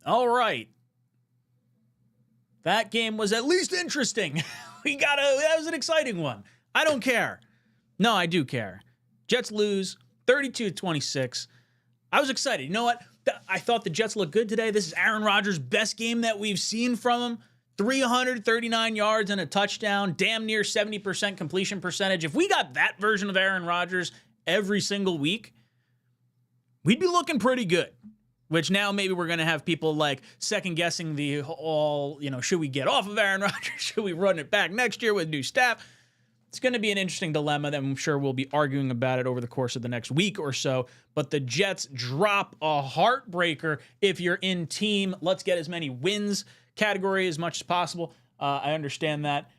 All right. That game was at least interesting. That was an exciting one. I don't care. No, I do care. Jets lose 32-26. I was excited. You know what? I thought the Jets looked good today. This is Aaron Rodgers' best game that we've seen from him. 339 yards and a touchdown, damn near 70% completion percentage. If we got that version of Aaron Rodgers every single week, we'd be looking pretty good. Which now maybe we're going to have people like second guessing the all, should we get off of Aaron Rodgers? Should we run it back next year with new staff? It's going to be an interesting dilemma that I'm sure we'll be arguing about it over the course of the next week or so. But the Jets drop a heartbreaker if you're in team let's get as many wins category as much as possible. I understand that.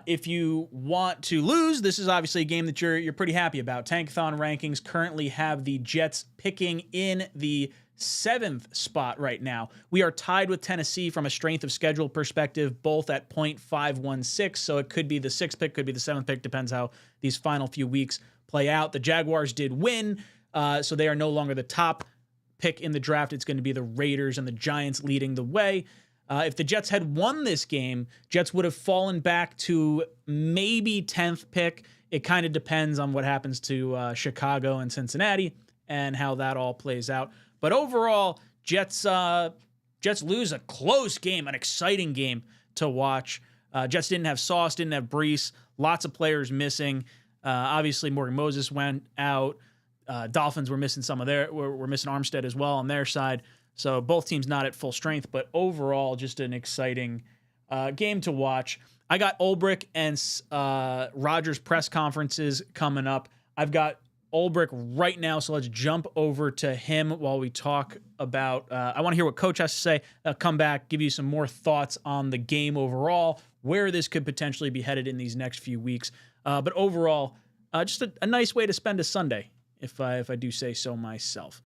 If you want to lose, this is obviously a game that you're pretty happy about. Tankathon rankings currently have the Jets picking in the 7th spot right now. We are tied with Tennessee from a strength of schedule perspective, both at .516. So it could be the 6th pick, could be the 7th pick, depends how these final few weeks play out. The Jaguars did win, so they are no longer the top pick in the draft. It's going to be the Raiders and the Giants leading the way. If the Jets had won this game, Jets would have fallen back to maybe 10th pick. It kind of depends on what happens to Chicago and Cincinnati and how that all plays out. But overall, Jets lose a close game, an exciting game to watch. Jets didn't have Sauce, didn't have Brees, lots of players missing. Obviously, Morgan Moses went out. Dolphins were missing were missing Armstead as well on their side. So both teams not at full strength, but overall, just an exciting game to watch. I got 𝐿𝐵RIC and Rodgers press conferences coming up. I've got 𝐿𝐵RIC right now, so let's jump over to him while we talk about I want to hear what Coach has to say. Come back, give you some more thoughts on the game overall, where this could potentially be headed in these next few weeks. But overall, just a nice way to spend a Sunday, if I do say so myself.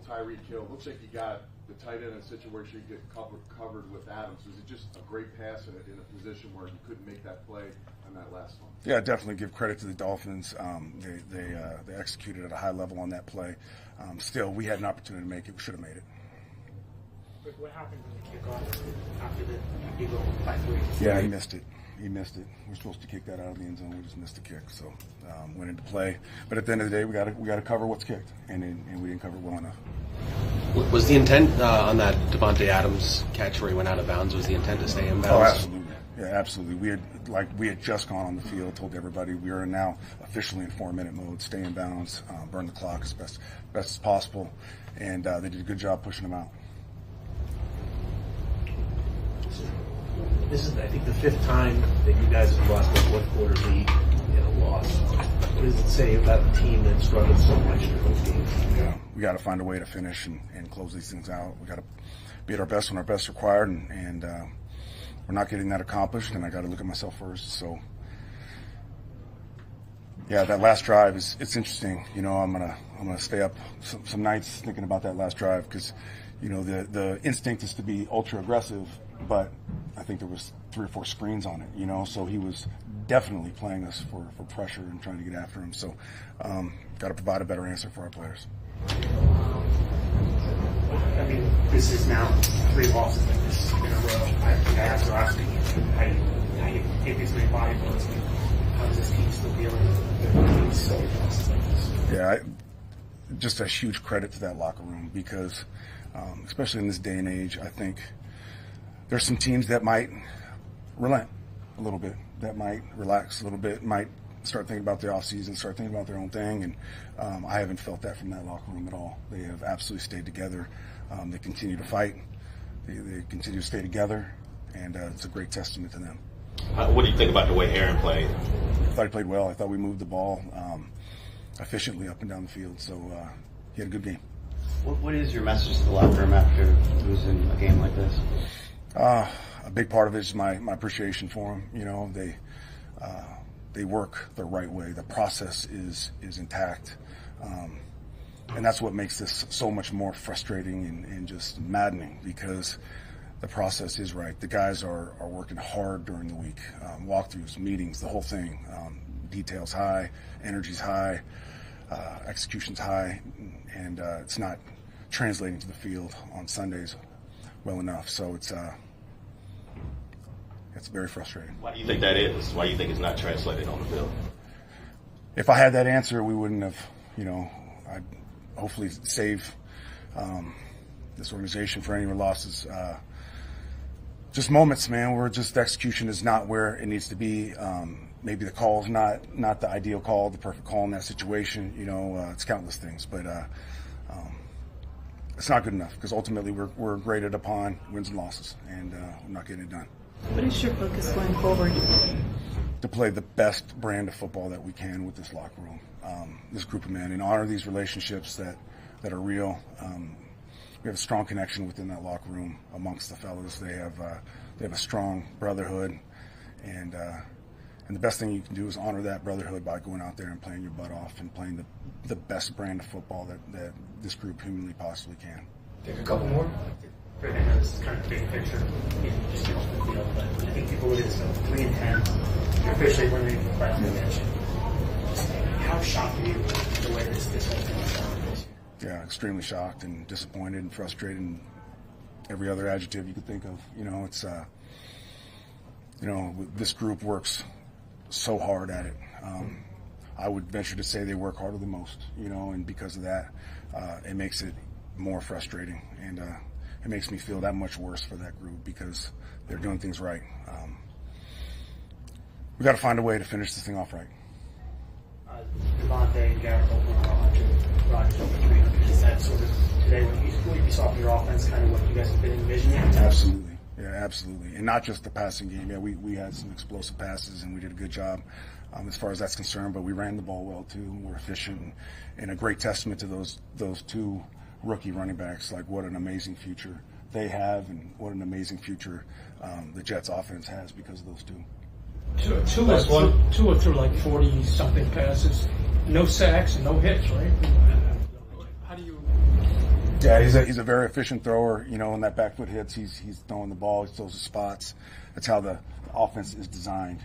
𝐀𝐟𝐟𝐤𝐥𝐢𝐚 looks like you got the tight end in a situation you get covered with Adams. Was it just a great pass in a position where you couldn't make that play on that last one? Yeah, definitely give credit to the Dolphins. They executed at a high level on that play. Still, we had an opportunity to make it. We should have made it. But what happened when you kick off after you go by 3? Yeah, he missed it. We're supposed to kick that out of the end zone. We just missed the kick, so went into play. But at the end of the day, we got to cover what's kicked, and we didn't cover it well enough. Was the intent on that Davante Adams catch where he went out of bounds? Was the intent to stay in bounds? Oh, absolutely. Yeah, absolutely. We had just gone on the field, told everybody we are now officially in 4-minute mode, stay in bounds, burn the clock as best as possible, and they did a good job pushing them out. This is, I think, the 5th time that you guys have lost a fourth-quarter lead in a loss. What does it say about the team that struggled so much in those games? Yeah, we got to find a way to finish and close these things out. We got to be at our best when our best required, and we're not getting that accomplished. And I got to look at myself first. So, yeah, that last drive it's interesting. I'm gonna stay up some nights thinking about that last drive because, the instinct is to be ultra aggressive, but I think there was 3 or 4 screens on it, so he was definitely playing us for pressure and trying to get after him. So got to provide a better answer for our players. I mean, this is now 3 losses like this in a row. I think I have to ask you, how you take these 3 body blows? How does this team still dealing with so many losses like this? Yeah, just a huge credit to that locker room because, especially in this day and age, I think there's some teams that might relent a little bit, that might relax a little bit, might start thinking about the offseason, start thinking about their own thing, and I haven't felt that from that locker room at all. They have absolutely stayed together. They continue to fight. They continue to stay together, and it's a great testament to them. What do you think about the way Aaron played? I thought he played well. I thought we moved the ball efficiently up and down the field, so he had a good game. What is your message to the locker room after losing a game like this? A big part of it is my appreciation for them. They work the right way. The process is intact, and that's what makes this so much more frustrating and just maddening because the process is right. The guys are working hard during the week, walkthroughs, meetings, the whole thing. Details high, energy's high. execution's high, and it's not translating to the field on Sundays well enough. So it's very frustrating. Why do you think that is? Why do you think it's not translated on the field? If I had that answer, we wouldn't have, I'd hopefully save this organization for any more losses. Just moments, man, where just execution is not where it needs to be. Maybe the call is not the ideal call, the perfect call in that situation. It's countless things, but it's not good enough because ultimately we're graded upon wins and losses, and we're not getting it done. What is your focus going forward? To play the best brand of football that we can with this locker room, this group of men, and honor these relationships that are real. We have a strong connection within that locker room amongst the fellas. They have a strong brotherhood, and the best thing you can do is honor that brotherhood by going out there and playing your butt off and playing the best brand of football that this group humanly possibly can. Take a couple more. I know this is kind of big picture, just get off the field, but I think people look at this 3-10. You're officially eliminated from the playoff contention. How shocked are you the way this whole thing is going this year? Yeah, extremely shocked and disappointed and frustrated and every other adjective you could think of. It's this group works so hard at it. I would venture to say they work harder than most, and because of that, it makes it more frustrating, and it makes me feel that much worse for that group because they're doing things right. We got to find a way to finish this thing off right. 𝐷eVonta and Garrett both went 100, Rodgers over 300. Is that sort of today what you saw from your offense, kind of what you guys have been envisioning? Absolutely. Yeah, absolutely. And not just the passing game. Yeah, we had some explosive passes, and we did a good job as far as that's concerned, but we ran the ball well, too. We're efficient, and a great testament to those two rookie running backs. Like, what an amazing future they have, and what an amazing future the Jets offense has because of those two. Two are through like 40-something passes, no sacks and no hits, right? How do you? Yeah, he's a very efficient thrower. When that back foot hits, he's throwing the ball. He throws the spots. That's how the offense is designed.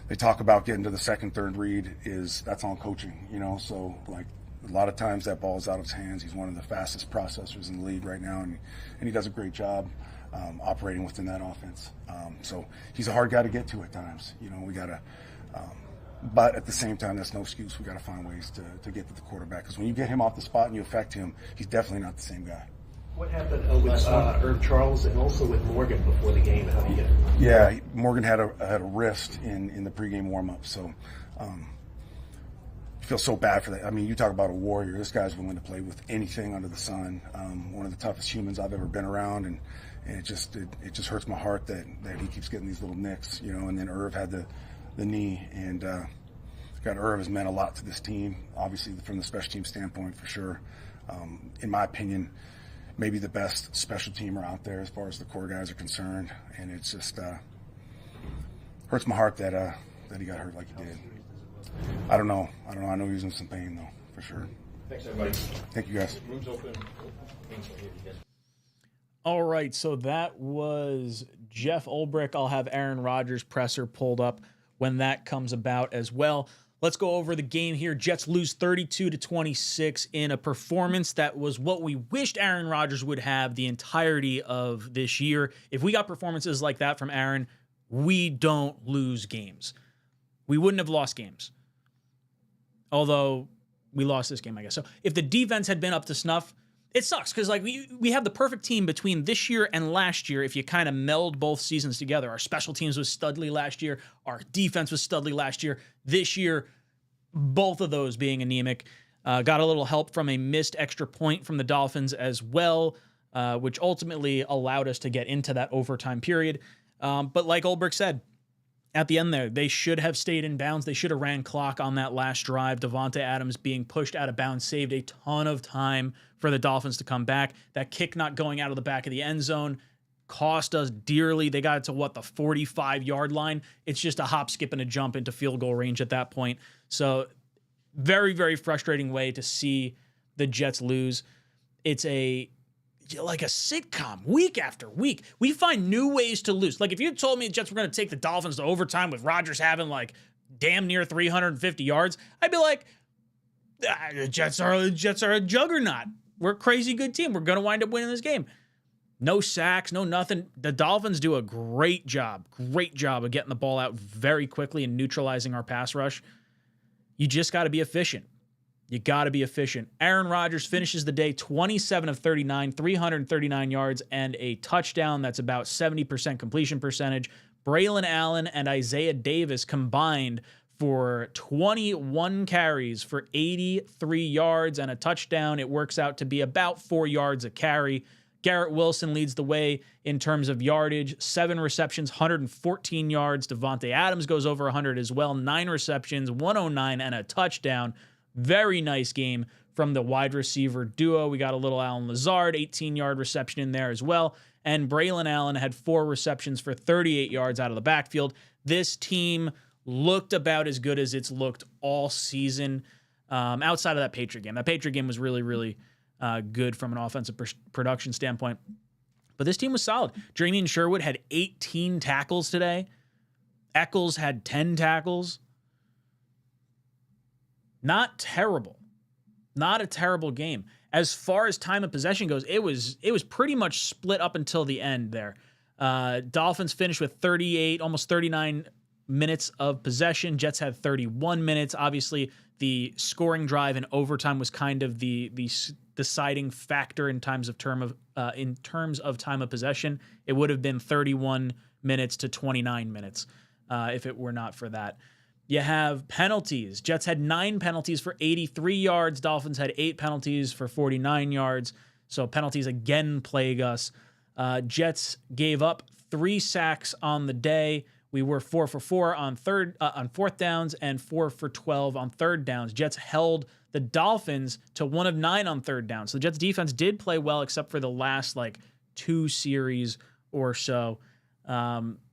They talk about getting to the second, third read that's on coaching. So like a lot of times that ball is out of his hands. He's one of the fastest processors in the league right now, and he does a great job operating within that offense. So he's a hard guy to get to at times. We gotta. But at the same time, that's no excuse. We got to find ways to get to the quarterback because when you get him off the spot and you affect him, he's definitely not the same guy. What happened with Herb Charles and also with Morgan before the game? How do you get? Yeah, Morgan had a wrist in the pregame warm-up, so I feel so bad for that. I mean, you talk about a warrior. This guy's willing to play with anything under the sun. One of the toughest humans I've ever been around, and it just hurts my heart that he keeps getting these little nicks, And then Irv had the knee, and Irv has meant a lot to this team, obviously from the special team standpoint for sure. In my opinion, maybe the best special teamer out there as far as the core guys are concerned, and it's just hurts my heart that he got hurt like he did. I don't know. I know he was in some pain though, for sure. Thanks, everybody. Thank you, guys. Room's open. All right, so that was Jeff Ulbrich. I'll have Aaron Rodgers' presser pulled up when that comes about as well. Let's go over the game here. Jets lose 32-26 in a performance that was what we wished Aaron Rodgers would have the entirety of this year. If we got performances like that from Aaron, we don't lose games. We wouldn't have lost games. Although we lost this game, I guess. So if the defense had been up to snuff, it sucks because like we have the perfect team between this year and last year if you kind of meld both seasons together. Our special teams was studly last year. Our defense was studly last year. This year, both of those being anemic. Got a little help from a missed extra point from the Dolphins as well, which ultimately allowed us to get into that overtime period. But like Ulbrich said, at the end there, they should have stayed in bounds. They should have ran clock on that last drive. Davante Adams being pushed out of bounds saved a ton of time for the Dolphins to come back. That kick not going out of the back of the end zone cost us dearly. They got it to the 45-yard line. It's just a hop, skip, and a jump into field goal range at that point. So very, very frustrating way to see the Jets lose. It's like a sitcom week after week. We find new ways to lose. Like if you told me the Jets were going to take the Dolphins to overtime with Rodgers having like damn near 350 yards, I'd be like, The Jets are a juggernaut. We're a crazy good team. We're going to wind up winning this game. No sacks, no nothing. The Dolphins do a great job of getting the ball out very quickly and neutralizing our pass rush. You just got to be efficient. You got to be efficient. Aaron Rodgers finishes the day 27 of 39, 339 yards, and a touchdown. That's about 70% completion percentage. Braylon Allen and Isaiah Davis combined for 21 carries for 83 yards and a touchdown. It works out to be about 4 yards a carry. Garrett Wilson leads the way in terms of yardage, 7 receptions, 114 yards. Davante Adams goes over 100 as well, 9 receptions, 109 and a touchdown. Very nice game from the wide receiver duo. We got a little Allen Lazard, 18-yard reception in there as well. And Braylon Allen had 4 receptions for 38 yards out of the backfield. This team looked about as good as it's looked all season outside of that Patriot game. That Patriot game was really, really good from an offensive production standpoint. But this team was solid. Jermaine Sherwood had 18 tackles today. Eccles had 10 tackles. Not terrible. Not a terrible game. As far as time of possession goes, it was pretty much split up until the end there. Dolphins finished with 38, almost 39 minutes of possession. Jets had 31 minutes. Obviously, the scoring drive in overtime was kind of the deciding factor in terms of time of possession. It would have been 31 minutes to 29 minutes if it were not for that. You have penalties. Jets had 9 penalties for 83 yards. Dolphins had 8 penalties for 49 yards. So penalties again plague us. Jets gave up 3 sacks on the day. We were 4 for 4 on fourth downs and 4 for 12 on third downs. Jets held the Dolphins to 1 of 9 on third down. So the Jets defense did play well except for the last 2 series or so.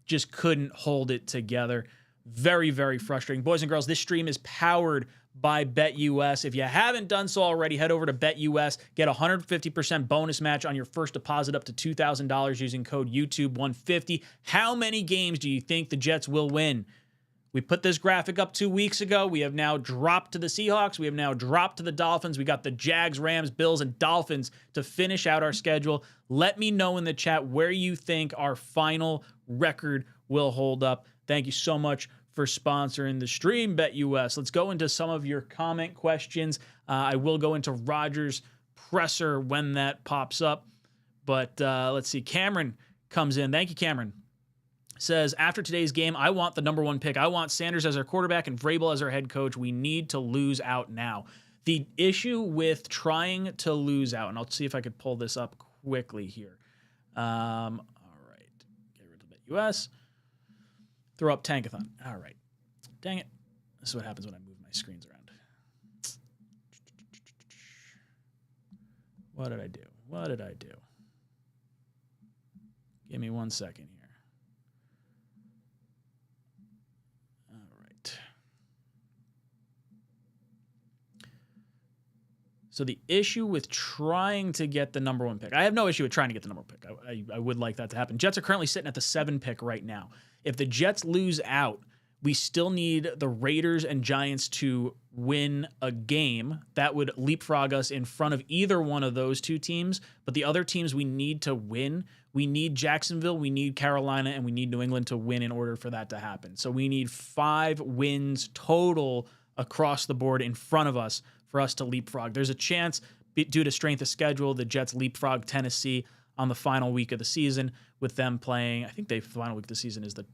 Just couldn't hold it together. Very, very frustrating. Boys and girls, this stream is powered by BetUS. If you haven't done so already, head over to BetUS. Get a 150% bonus match on your first deposit up to $2,000 using code YouTube150. How many games do you think the Jets will win? We put this graphic up 2 weeks ago. We have now dropped to the Seahawks. We have now dropped to the Dolphins. We got the Jags, Rams, Bills, and Dolphins to finish out our schedule. Let me know in the chat where you think our final record will hold up. Thank you so much for sponsoring the stream, BetUS. Let's go into some of your comment questions. I will go into Rodgers presser when that pops up. But let's see. Cameron comes in. Thank you, Cameron. Says, after today's game, I want the number 1 pick. I want Sanders as our quarterback and Vrabel as our head coach. We need to lose out now. The issue with trying to lose out, and I'll see if I could pull this up quickly here. All right. Get rid of BetUS. Throw up Tankathon. All right. Dang it. This is what happens when I move my screens around. What did I do? Give me 1 second here. All right. So the issue with trying to get the number 1 pick, I have no issue with trying to get the number 1 pick. I would like that to happen. Jets are currently sitting at the 7 pick right now. If the Jets lose out, we still need the Raiders and Giants to win a game. That would leapfrog us in front of either one of those 2 teams. But the other teams we need to win, we need Jacksonville, we need Carolina, and we need New England to win in order for that to happen. So we need 5 wins total across the board in front of us for us to leapfrog. There's a chance, due to strength of schedule, the Jets leapfrog Tennessee on the final week of the season with them playing. I think the final week of the season is the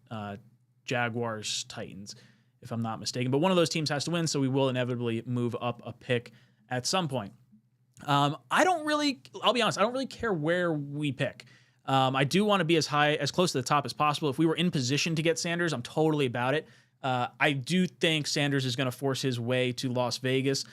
Jaguars Titans, if I'm not mistaken. But one of those teams has to win, so we will inevitably move up a pick at some point. I'll be honest, I don't really care where we pick. I do want to be as close to the top as possible. If we were in position to get Sanders, I'm totally about it. I do think Sanders is going to force his way to Las Vegas.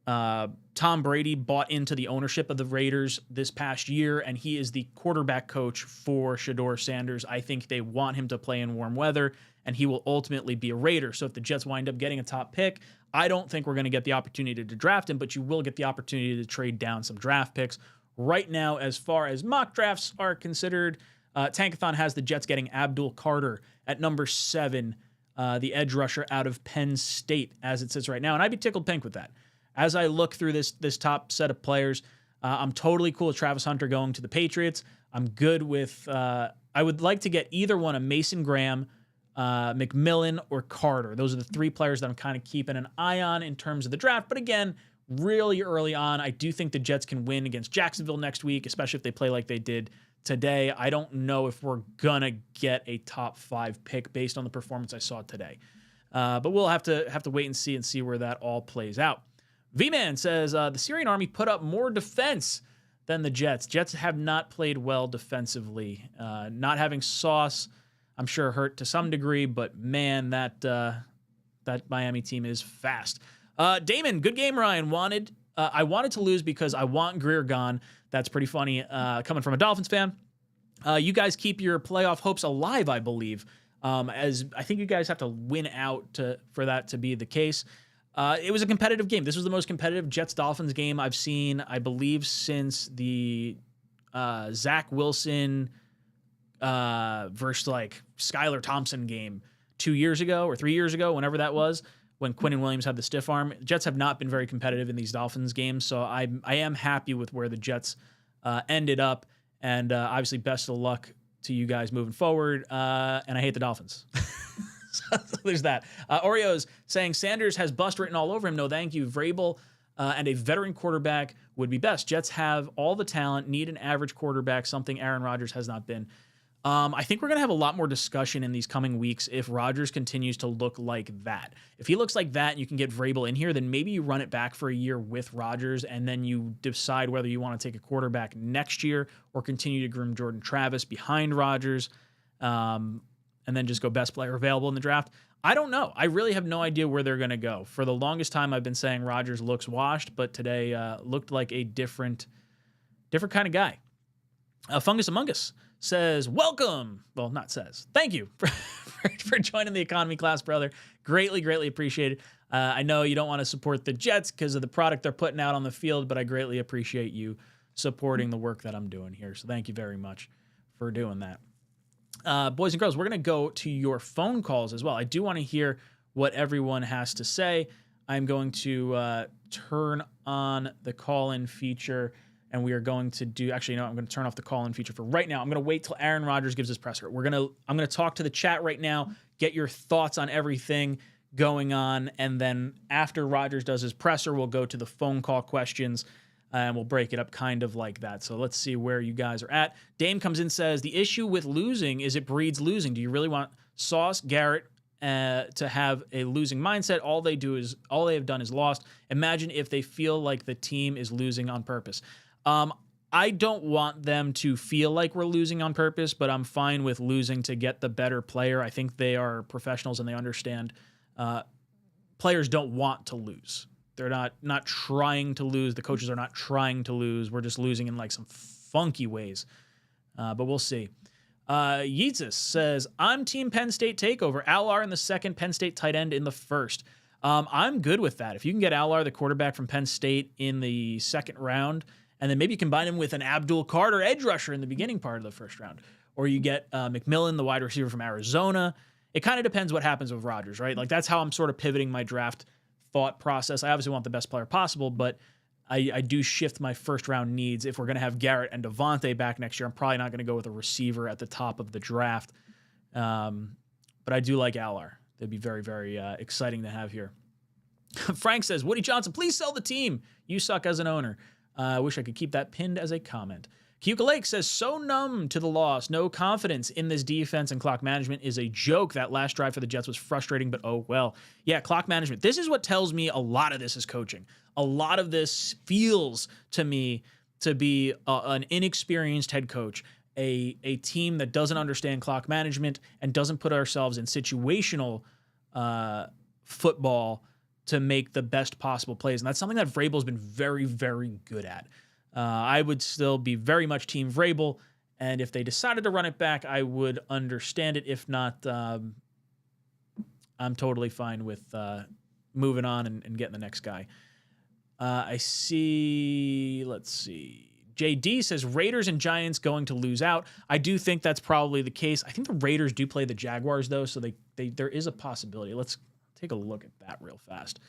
Tom Brady bought into the ownership of the Raiders this past year, and he is the quarterback coach for Shedeur Sanders. I think they want him to play in warm weather, and he will ultimately be a Raider. So if the Jets wind up getting a top pick, I don't think we're going to get the opportunity to draft him, but you will get the opportunity to trade down some draft picks. Right now, as far as mock drafts are considered, Tankathon has the Jets getting Abdul Carter at number 7, the edge rusher out of Penn State, as it sits right now, and I'd be tickled pink with that. as I look through this top set of players, I'm totally cool with Travis Hunter going to the Patriots. I'm good with, I would like to get either one of Mason Graham, McMillan, or Carter. Those are the three players that I'm kind of keeping an eye on in terms of the draft. But again, really early on, I do think the Jets can win against Jacksonville next week, especially if they play like they did today. I don't know if we're going to get a top 5 pick based on the performance I saw today. But we'll have to wait and see where that all plays out. V-Man says, the Syrian army put up more defense than the Jets. Jets have not played well defensively. Not having Sauce, I'm sure, hurt to some degree, but man, that Miami team is fast. Damon, good game, Ryan. I wanted to lose because I want Greer gone. That's pretty funny coming from a Dolphins fan. You guys keep your playoff hopes alive, I believe, as I think you guys have to win out for that to be the case. It was a competitive game. This was the most competitive Jets-Dolphins game I've seen, I believe, since the Zach Wilson versus like Skylar Thompson game 2 years ago or 3 years ago, whenever that was, when Quinnen Williams had the stiff arm. Jets have not been very competitive in these Dolphins games, so I am happy with where the Jets ended up, and obviously best of luck to you guys moving forward, and I hate the Dolphins. So there's that. Oreo's saying Sanders has bust written all over him. No, thank you. Vrabel and a veteran quarterback would be best. Jets have all the talent, need an average quarterback, something Aaron Rodgers has not been. I think we're going to have a lot more discussion in these coming weeks if Rodgers continues to look like that. If he looks like that and you can get Vrabel in here, then maybe you run it back for a year with Rodgers and then you decide whether you want to take a quarterback next year or continue to groom Jordan Travis behind Rodgers. And then just go best player available in the draft. I don't know. I really have no idea where they're going to go. For the longest time, I've been saying Rodgers looks washed, but today looked like a different kind of guy. Fungus Among Us says, welcome. Well, not says. Thank you for joining the economy class, brother. Greatly appreciated. I know you don't want to support the Jets because of the product they're putting out on the field, but I greatly appreciate you supporting the work that I'm doing here. So thank you very much for doing that. Boys and girls, we're going to go to your phone calls as well. I do want to hear what everyone has to say. I'm going to turn on the call-in feature, and we are going to do... Actually, I'm going to turn off the call-in feature for right now. I'm going to wait till Aaron Rodgers gives his presser. I'm going to talk to the chat right now, get your thoughts on everything going on, and then after Rodgers does his presser, we'll go to the phone call questions, and we'll break it up kind of like that. So let's see where you guys are at. Dame comes in, says, the issue with losing is it breeds losing. Do you really want Sauce, Garrett to have a losing mindset? All they have done is lost. Imagine if they feel like the team is losing on purpose. I don't want them to feel like we're losing on purpose, but I'm fine with losing to get the better player. I think they are professionals and they understand players don't want to lose. They're not trying to lose. The coaches are not trying to lose. We're just losing in like some funky ways. But we'll see. Yeetzus says, I'm team Penn State takeover. 𝐿 in the second, Penn State tight end in the first. I'm good with that. If you can get 𝐿, the quarterback from Penn State, in the second round, and then maybe you combine him with an Abdul Carter edge rusher in the beginning part of the first round, or you get McMillan, the wide receiver from Arizona. It kind of depends what happens with Rodgers, right? Like that's how I'm sort of pivoting my draft thought process. I obviously want the best player possible, but I do shift my first round needs. If we're going to have Garrett and Devontae back next year, I'm probably not going to go with a receiver at the top of the draft. But I do like 𝐿. They'd be very, very exciting to have here. Frank says, Woody Johnson, please sell the team. You suck as an owner. I wish I could keep that pinned as a comment. 𝐀𝐄 says, so numb to the loss. No confidence in this defense, and clock management is a joke. That last drive for the Jets was frustrating, but oh well. Yeah, clock management. This is what tells me a lot of this is coaching. A lot of this feels to me to be an inexperienced head coach, a team that doesn't understand clock management and doesn't put ourselves in situational football to make the best possible plays. And that's something that Vrabel's been very, very good at. I would still be very much team Vrabel, and if they decided to run it back, I would understand it. If not, I'm totally fine with moving on and getting the next guy. I see, let's see. JD says, Raiders and Giants going to lose out. I do think that's probably the case. I think the Raiders do play the Jaguars, though, so there is a possibility. Let's take a look at that real fast.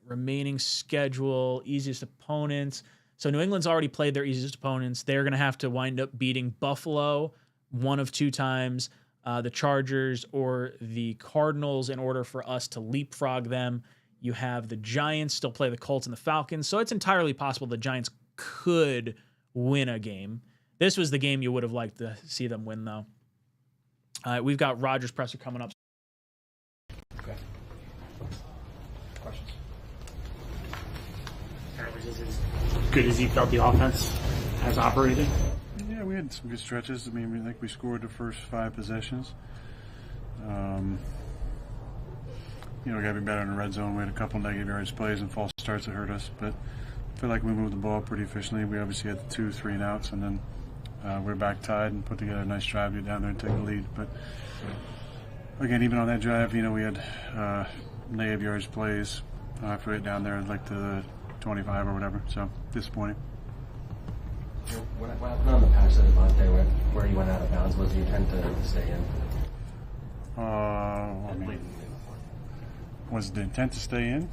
remaining schedule, easiest opponents. So New England's already played their easiest opponents. They're going to have to wind up beating Buffalo one of two times, the Chargers or the Cardinals, in order for us to leapfrog them. You have the Giants still play the Colts and the Falcons, so it's entirely possible the Giants could win a game. This was the game you would have liked to see them win, though. We've got Rodgers presser coming up. Okay. Questions? Was as good as you felt the offense has operated? Yeah, we had some good stretches. I mean, I think we scored the first 5 possessions. We got to be better in the red zone. We had a couple negative yards plays and false starts that hurt us, but I feel like we moved the ball pretty efficiently. We obviously had the 2 3-and-outs, and then we're back tied and put together a nice drive to get down there and take the lead. But again, even on that drive, we had negative yards plays after we get down there like to the 25 or whatever. So disappointing. What happened on the pass at Devontae where he went out of bounds? Was the intent to stay in? Was the intent to stay in?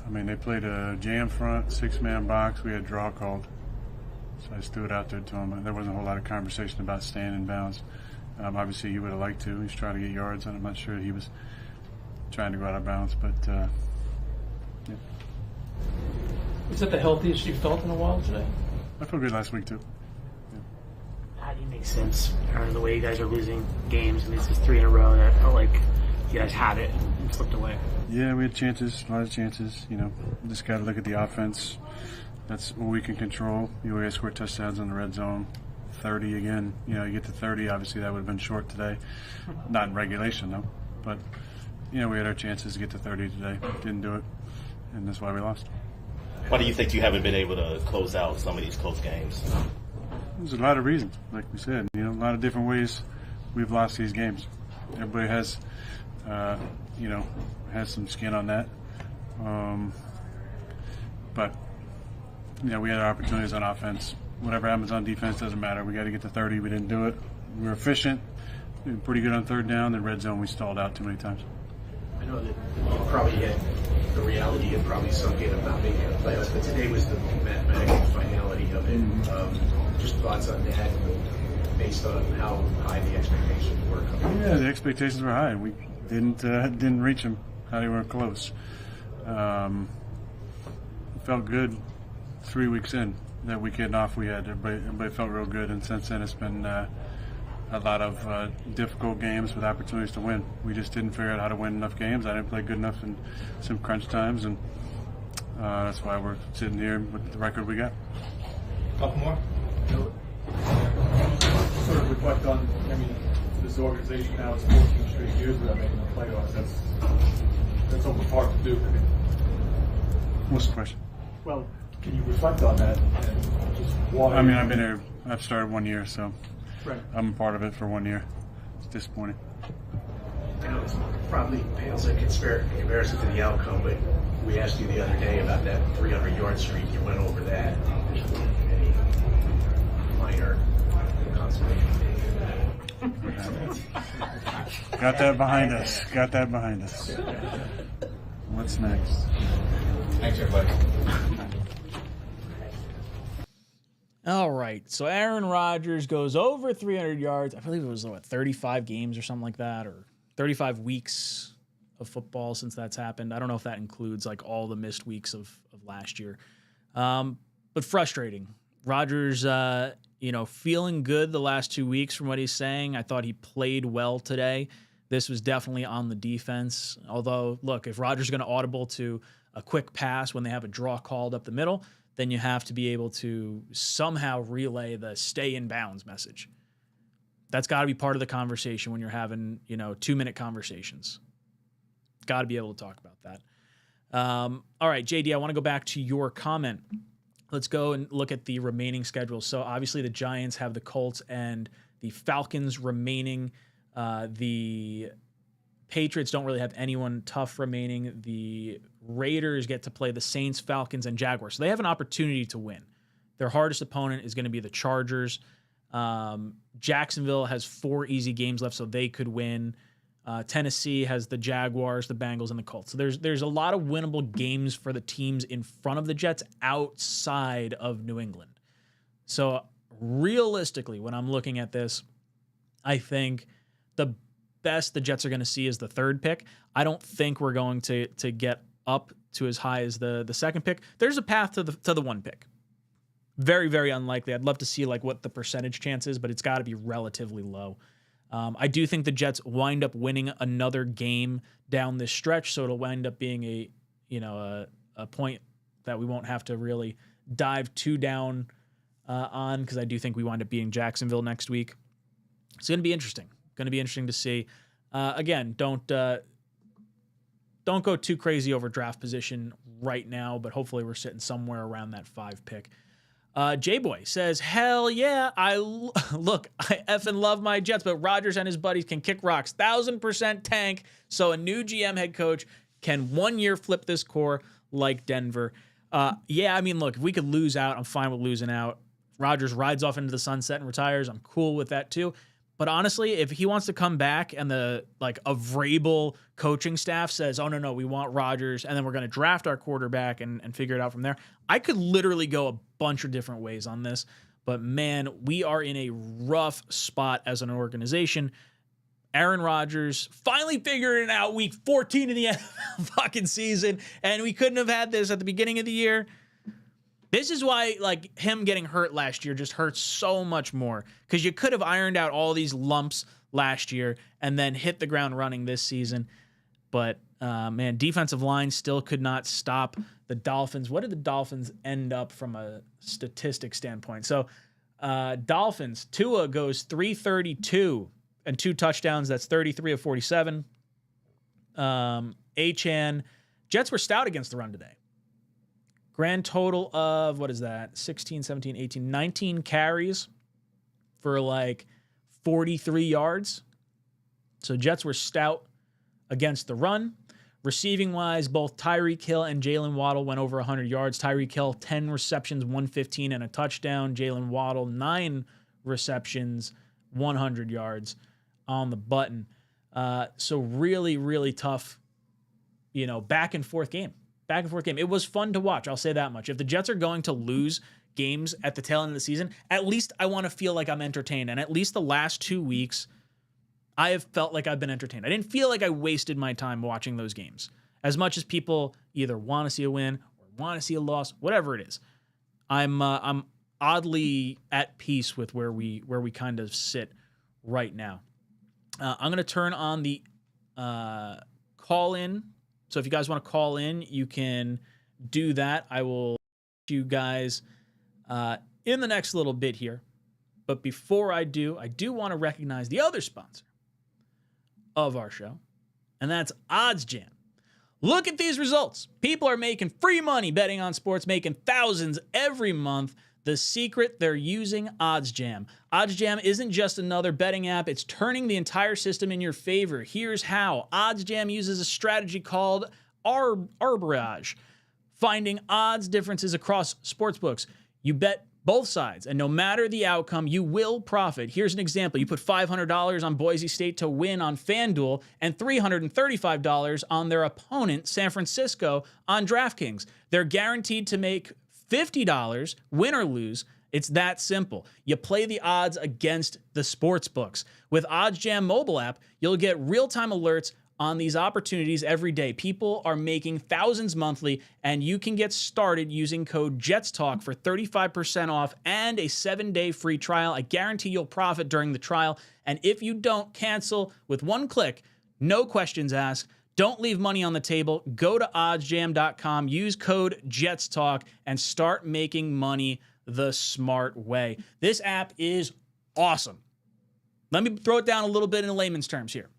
I mean, they played a jam front, 6-man box. We had draw called. So I just threw it out there to him. There wasn't a whole lot of conversation about staying in bounds. Obviously, he would have liked to. He's trying to get yards, and I'm not sure he was trying to go out of bounds. But, yeah. Is that the healthiest you've felt in a while today? I felt good last week, too. How do you make sense of the way you guys are losing games? I mean, this is 3 in a row that felt like you guys had it and slipped away. Yeah, we had chances, a lot of chances. Just got to look at the offense. That's what we can control. We got to score touchdowns in the red zone. 30 again. You get to 30, obviously that would have been short today. Not in regulation, though. But, we had our chances to get to 30 today. Didn't do it, and that's why we lost. Why do you think you haven't been able to close out some of these close games? There's a lot of reasons, like we said. A lot of different ways we've lost these games. Everybody has, has some skin on that. But, we had our opportunities on offense. Whatever happens on defense doesn't matter. We got to get to 30. We didn't do it. We were efficient. We were pretty good on 3rd down. The red zone, we stalled out too many times. I know that you probably had the reality and probably sunk in of not making the playoffs, but today was the mathematical finality of it. Just thoughts on that based on how high the expectations were coming. Yeah, the expectations were high. We didn't reach them. Not even close. Felt good 3 weeks in. That weekend off we had, everybody felt real good, and since then it's been a lot of difficult games with opportunities to win. We just didn't figure out how to win enough games. I didn't play good enough in some crunch times, and that's why we're sitting here with the record we got. Couple more. Sort of reflect on, this organization now is 14 straight years without making the playoffs. That's almost hard to do. What's the question? Well, can you reflect on that and just why? I've been here. I've started 1 year, so right. I'm a part of it for 1 year. It's disappointing. I know it probably pales in comparison to the outcome, but we asked you the other day about that 300-yard streak. You went over that. Any minor consolation? Got that behind us. What's next? Thanks, everybody. All right, so Aaron Rodgers goes over 300 yards. I believe it was, 35 games or something like that, or 35 weeks of football since that's happened. I don't know if that includes, all the missed weeks of last year. But frustrating. Rodgers, feeling good the last 2 weeks from what he's saying. I thought he played well today. This was definitely on the defense. Although, look, if Rodgers is going to audible to a quick pass when they have a draw called up the middle, then you have to be able to somehow relay the stay in bounds message. That's got to be part of the conversation when you're having, 2-minute conversations. Got to be able to talk about that. All right, JD, I want to go back to your comment. Let's go and look at the remaining schedule. So obviously the Giants have the Colts and the Falcons remaining. The Patriots don't really have anyone tough remaining. The Raiders get to play the Saints, Falcons, and Jaguars. So they have an opportunity to win. Their hardest opponent is going to be the Chargers. Jacksonville has 4 easy games left, so they could win. Tennessee has the Jaguars, the Bengals, and the Colts. So there's a lot of winnable games for the teams in front of the Jets outside of New England. So realistically, when I'm looking at this, I think the best the Jets are going to see is the third pick. I don't think we're going to get up to as high as the second pick. There's a path to the one pick. Very, very unlikely. I'd love to see like what the percentage chance is, but it's got to be relatively low. I do think the Jets wind up winning another game down this stretch, so it'll wind up being a point that we won't have to really dive too down on, because I do think we wind up beating Jacksonville next week. It's going to be interesting. Going to be interesting to see. Again, don't go too crazy over draft position right now, but hopefully we're sitting somewhere around that 5 pick. J-Boy says, hell yeah, I effing love my Jets, but Rodgers and his buddies can kick rocks. 1,000% tank, so a new GM head coach can 1 year flip this core like Denver. Yeah, I mean, look, if we could lose out, I'm fine with losing out. Rodgers rides off into the sunset and retires. I'm cool with that too. But honestly, if he wants to come back and a Vrabel coaching staff says, oh, no, we want Rodgers, and then we're going to draft our quarterback and figure it out from there, I could literally go a bunch of different ways on this. But, man, we are in a rough spot as an organization. Aaron Rodgers finally figured it out week 14 of the NFL fucking season, and we couldn't have had this at the beginning of the year. This is why, him getting hurt last year just hurts so much more, because you could have ironed out all these lumps last year and then hit the ground running this season. But, man, defensive line still could not stop the Dolphins. What did the Dolphins end up from a statistic standpoint? So, Dolphins, Tua goes 332 and 2 touchdowns. That's 33 of 47. Achane. Jets were stout against the run today. Grand total of, 16, 17, 18, 19 carries for 43 yards. So Jets were stout against the run. Receiving wise, both Tyreek Hill and Jalen Waddle went over 100 yards. Tyreek Hill, 10 receptions, 115 and a touchdown. Jalen Waddle, 9 receptions, 100 yards on the button. So really, really tough, back and forth game. It was fun to watch. I'll say that much. If the Jets are going to lose games at the tail end of the season, at least I want to feel like I'm entertained. And at least the last 2 weeks, I have felt like I've been entertained. I didn't feel like I wasted my time watching those games. As much as people either want to see a win or want to see a loss, whatever it is, I'm oddly at peace with where we kind of sit right now. I'm going to turn on the call in. So if you guys want to call in, you can do that. I will you guys in the next little bit here. But before I do want to recognize the other sponsor of our show, and that's OddsJam. Look at these results. People are making free money betting on sports, making thousands every month. The secret, they're using OddsJam. OddsJam isn't just another betting app. It's turning the entire system in your favor. Here's how. OddsJam uses a strategy called arbitrage, finding odds differences across sportsbooks. You bet both sides, and no matter the outcome, you will profit. Here's an example. You put $500 on Boise State to win on FanDuel and $335 on their opponent, San Francisco, on DraftKings. They're guaranteed to make $50, win or lose. It's that simple. You play the odds against the sports books. With OddsJam mobile app, you'll get real-time alerts on these opportunities every day. People are making thousands monthly, and you can get started using code JETSTALK for 35% off and a 7-day free trial. I guarantee you'll profit during the trial, and if you don't, cancel with one click, no questions asked. Don't leave money on the table. Go to oddsjam.com, use code JETSTALK, and start making money the smart way. This app is awesome. Let me throw it down a little bit in layman's terms here.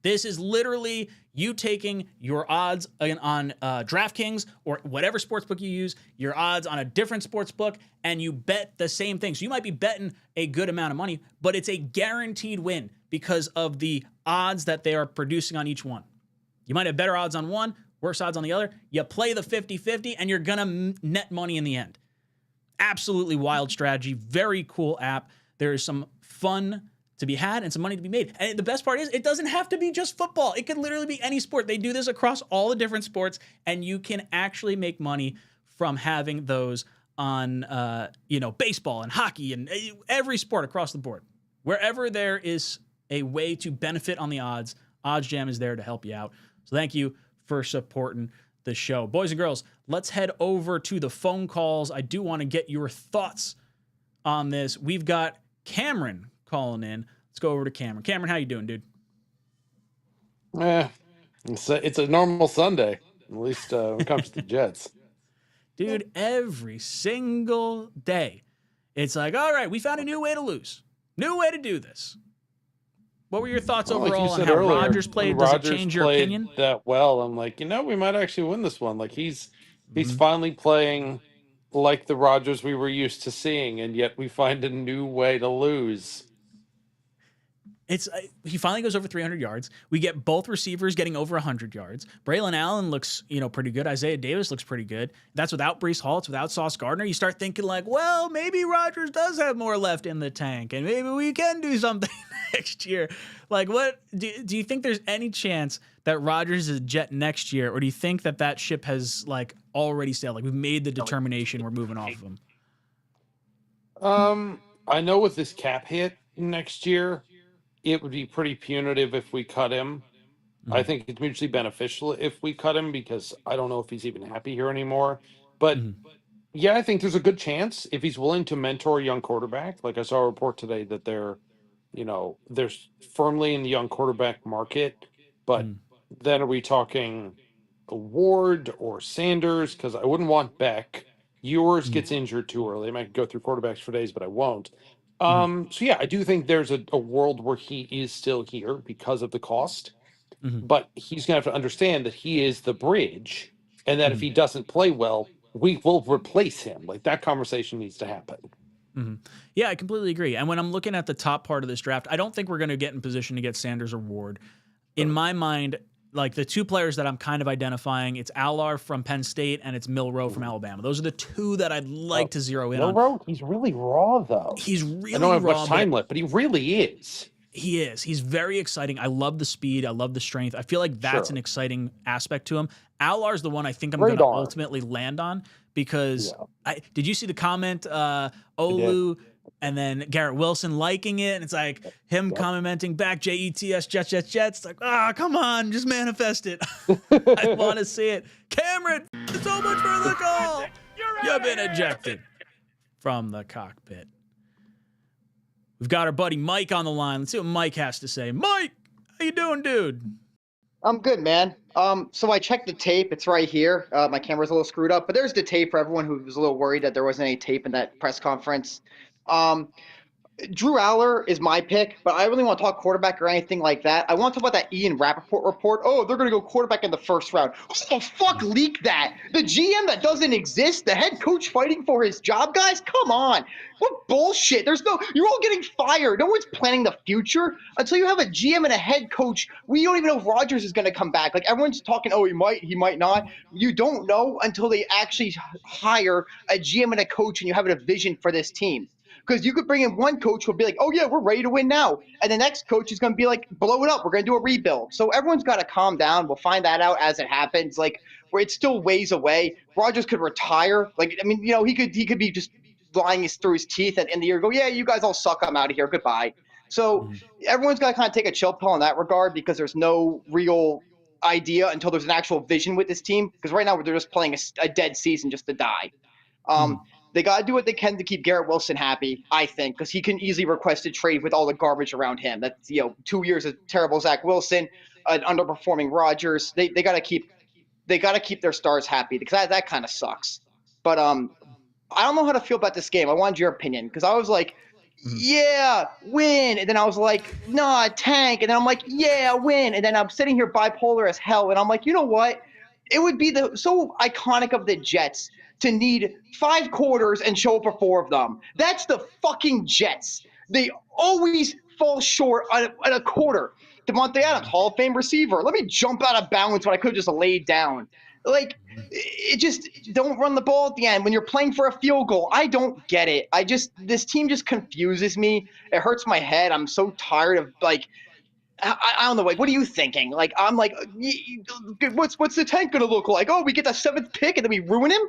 This is literally you taking your odds on DraftKings or whatever sportsbook you use, your odds on a different sportsbook, and you bet the same thing. So you might be betting a good amount of money, but it's a guaranteed win because of the odds that they are producing on each one. You might have better odds on one, worse odds on the other. You play the 50-50, and you're going to net money in the end. Absolutely wild strategy. Very cool app. There is some fun to be had and some money to be made. And the best part is it doesn't have to be just football. It could literally be any sport. They do this across all the different sports, and you can actually make money from having those on, baseball and hockey and every sport across the board. Wherever there is a way to benefit on the odds, OddsJam is there to help you out. So thank you for supporting the show. Boys and girls, let's head over to the phone calls. I do want to get your thoughts on this. We've got Cameron calling in. Let's go over to Cameron. Cameron, how you doing, dude? It's a normal Sunday, at least when it comes to the Jets. Dude, every single day, it's like, all right, we found a new way to lose. New way to do this. What were your thoughts overall on how Rodgers played? Does it change your opinion? That well, I'm like, we might actually win this one. Like he's finally playing like the Rodgers we were used to seeing, and yet we find a new way to lose. He finally goes over 300 yards. We get both receivers getting over 100 yards. Braylon Allen looks, pretty good. Isaiah Davis looks pretty good. That's without Breece Hall. It's without Sauce Gardner. You start thinking like, well, maybe Rodgers does have more left in the tank, and maybe we can do something next year. Like, what do you think there's any chance that Rodgers is a Jet next year, or do you think that ship has already sailed? Like we've made the determination, we're moving off of him. I know with this cap hit next year, it would be pretty punitive if we cut him. Mm-hmm. I think it's mutually beneficial if we cut him because I don't know if he's even happy here anymore. But yeah, I think there's a good chance if he's willing to mentor a young quarterback. Like I saw a report today that they're firmly in the young quarterback market. But then are we talking Ward or Sanders? Because I wouldn't want Beck. Ewers gets injured too early. I might go through quarterbacks for days, but I won't. So yeah, I do think there's a world where he is still here because of the cost, but he's going to have to understand that he is the bridge and that if he doesn't play well, we will replace him. Like that conversation needs to happen. Yeah, I completely agree. And when I'm looking at the top part of this draft, I don't think we're going to get in position to get Sanders or Ward. In my mind, like the two players that I'm kind of identifying, it's Allar from Penn State and it's Milroe from Alabama. Those are the two that I'd like to zero in on. Milroe, he's really raw though. He's really raw. I don't have much time left, but he really is. He is. He's very exciting. I love the speed. I love the strength. I feel like that's an exciting aspect to him. Allar's the one I think I'm going to ultimately land on because did you see the comment, Olu and then Garrett Wilson liking it? And it's like him commenting back, Jets, Jets. It's like, come on, just manifest it. I want to see it. Cameron, so much for the call. You've been ejected from the cockpit. We've got our buddy Mike on the line. Let's see what Mike has to say. Mike, how you doing, dude? I'm good, man. So I checked the tape. It's right here. My camera's a little screwed up, but there's the tape for everyone who was a little worried that there wasn't any tape in that press conference. Drew Aller is my pick, but I really want to talk quarterback or anything like that. I want to talk about that Ian Rappaport report. Oh, they're going to go quarterback in the first round. Who the fuck leaked that? The GM that doesn't exist? The head coach fighting for his job? Guys, come on. What bullshit. You're all getting fired. No one's planning the future until you have a GM and a head coach. We don't even know if Rodgers is going to come back. Like everyone's talking, oh, he might not. You don't know until they actually hire a GM and a coach and you have a vision for this team. Because you could bring in one coach who will be like, oh, yeah, we're ready to win now. And the next coach is going to be like, blow it up. We're going to do a rebuild. So everyone's got to calm down. We'll find that out as it happens. Like, where it's still ways away. Rodgers could retire. Like, I mean, he could be just lying through his teeth at the end of the year. Go, yeah, you guys all suck. I'm out of here. Goodbye. So everyone's got to kind of take a chill pill in that regard because there's no real idea until there's an actual vision with this team. Because right now they're just playing a dead season just to die. They got to do what they can to keep Garrett Wilson happy, I think, because he can easily request a trade with all the garbage around him. That's 2 years of terrible Zach Wilson, an underperforming Rodgers. They got to keep their stars happy because that kind of sucks. But I don't know how to feel about this game. I wanted your opinion because I was like, yeah, win, and then I was like, nah, tank, and then I'm like, yeah, win, and then I'm sitting here bipolar as hell, and I'm like, you know what? It would be so iconic of the Jets to need 5 quarters and show up for 4 of them. That's the fucking Jets. They always fall short at a quarter. Devontae Adams, Hall of Fame receiver. Let me jump out of bounds when I could have just laid down. Like, it just don't run the ball at the end when you're playing for a field goal. I don't get it. This team just confuses me. It hurts my head. I'm so tired of like. I don't know. Like, what are you thinking? Like, I'm like, what's the tank gonna look like? Oh, we get the 7th pick and then we ruin him.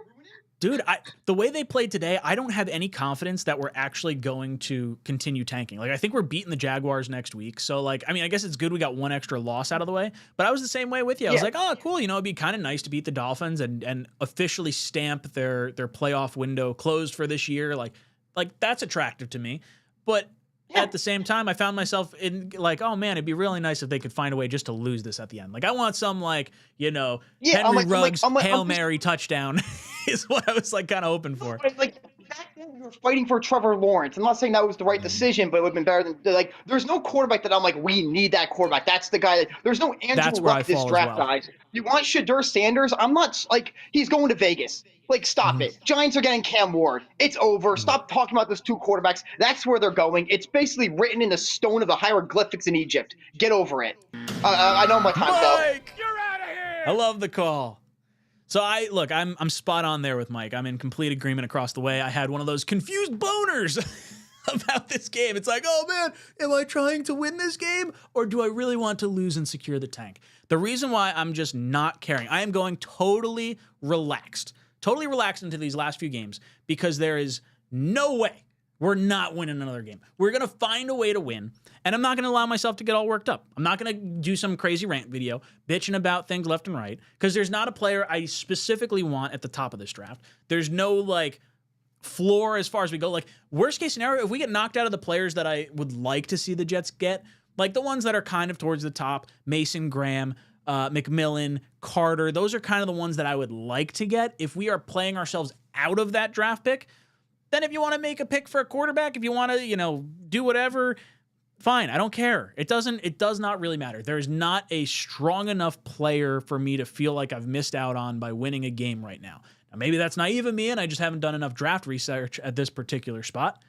Dude, the way they played today, I don't have any confidence that we're actually going to continue tanking. Like, I think we're beating the Jaguars next week. So, like, I mean, I guess it's good we got one extra loss out of the way. But I was the same way with you. I was like, oh, cool. You know, it'd be kind of nice to beat the Dolphins and officially stamp their playoff window closed for this year. Like that's attractive to me. But at the same time, I found myself in like, oh man, it'd be really nice if they could find a way just to lose this at the end. Like, I want some like, you know, Henry Ruggs Hail Mary touchdown is what I was like kind of hoping for. Like back then, we were fighting for Trevor Lawrence. I'm not saying that was the right decision, but it would have been better than like. There's no quarterback that I'm like, we need that quarterback. That's the guy. There's no Andrew Luck this draft, guys. You want Shedeur Sanders? I'm not like he's going to Vegas. Like, stop it. Giants are getting Cam Ward. It's over. Stop talking about those 2 quarterbacks. That's where they're going. It's basically written in the stone of the hieroglyphics in Egypt. Get over it. I know my time's up. You're out of here. I love the call. So I'm spot on there with Mike. I'm in complete agreement across the way. I had one of those confused boners about this game. It's like, oh man, am I trying to win this game or do I really want to lose and secure the tank? The reason why I'm just not caring, I am going totally relaxed into these last few games because there is no way we're not winning another game. We're going to find a way to win, and I'm not going to allow myself to get all worked up. I'm not going to do some crazy rant video bitching about things left and right because there's not a player I specifically want at the top of this draft. There's no, like, floor as far as we go. Like, worst case scenario, if we get knocked out of the players that I would like to see the Jets get, like the ones that are kind of towards the top, Mason Graham, McMillan, Carter, those are kind of the ones that I would like to get. If we are playing ourselves out of that draft pick, then if you want to make a pick for a quarterback, if you want to, you know, do whatever, fine. I don't care. It does not really matter. There is not a strong enough player for me to feel like I've missed out on by winning a game right now. Now, maybe that's naive of me and I just haven't done enough draft research at this particular spot.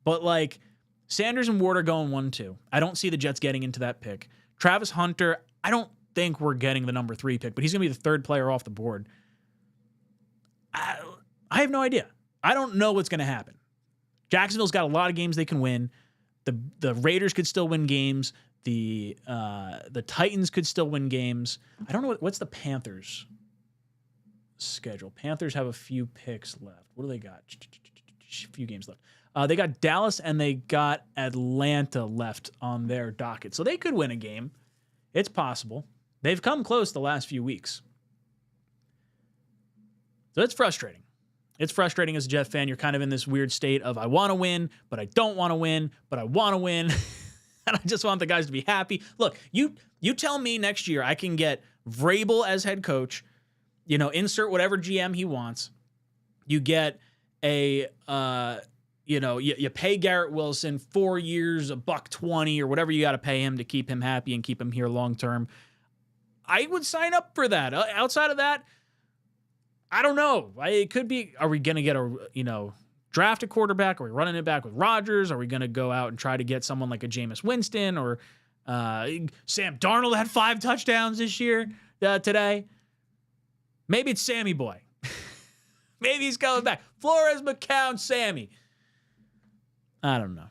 But like Sanders and Ward are going 1-2. I don't see the Jets getting into that pick. Travis Hunter, I don't think we're getting the number 3 pick, but he's going to be the 3rd player off the board. I have no idea. I don't know what's going to happen. Jacksonville's got a lot of games they can win. The Raiders could still win games. The Titans could still win games. I don't know what's the Panthers' schedule. Panthers have a few picks left. What do they got? A few games left. They got Dallas and they got Atlanta left on their docket. So they could win a game. It's possible. They've come close the last few weeks. So it's frustrating. It's frustrating as a Jet fan. You're kind of in this weird state of I want to win, but I don't want to win, but I want to win. And I just want the guys to be happy. Look, you tell me next year I can get Vrabel as head coach, you know, insert whatever GM he wants. You get a, you pay Garrett Wilson 4 years, $120 or whatever you got to pay him to keep him happy and keep him here long term. I would sign up for that. Outside of that, I don't know. It could be, are we going to get draft a quarterback? Are we running it back with Rodgers? Are we going to go out and try to get someone like a Jameis Winston or Sam Darnold had 5 touchdowns this year, today? Maybe it's Sammy Boy. Maybe he's coming back. Flores, McCown, Sammy. I don't know.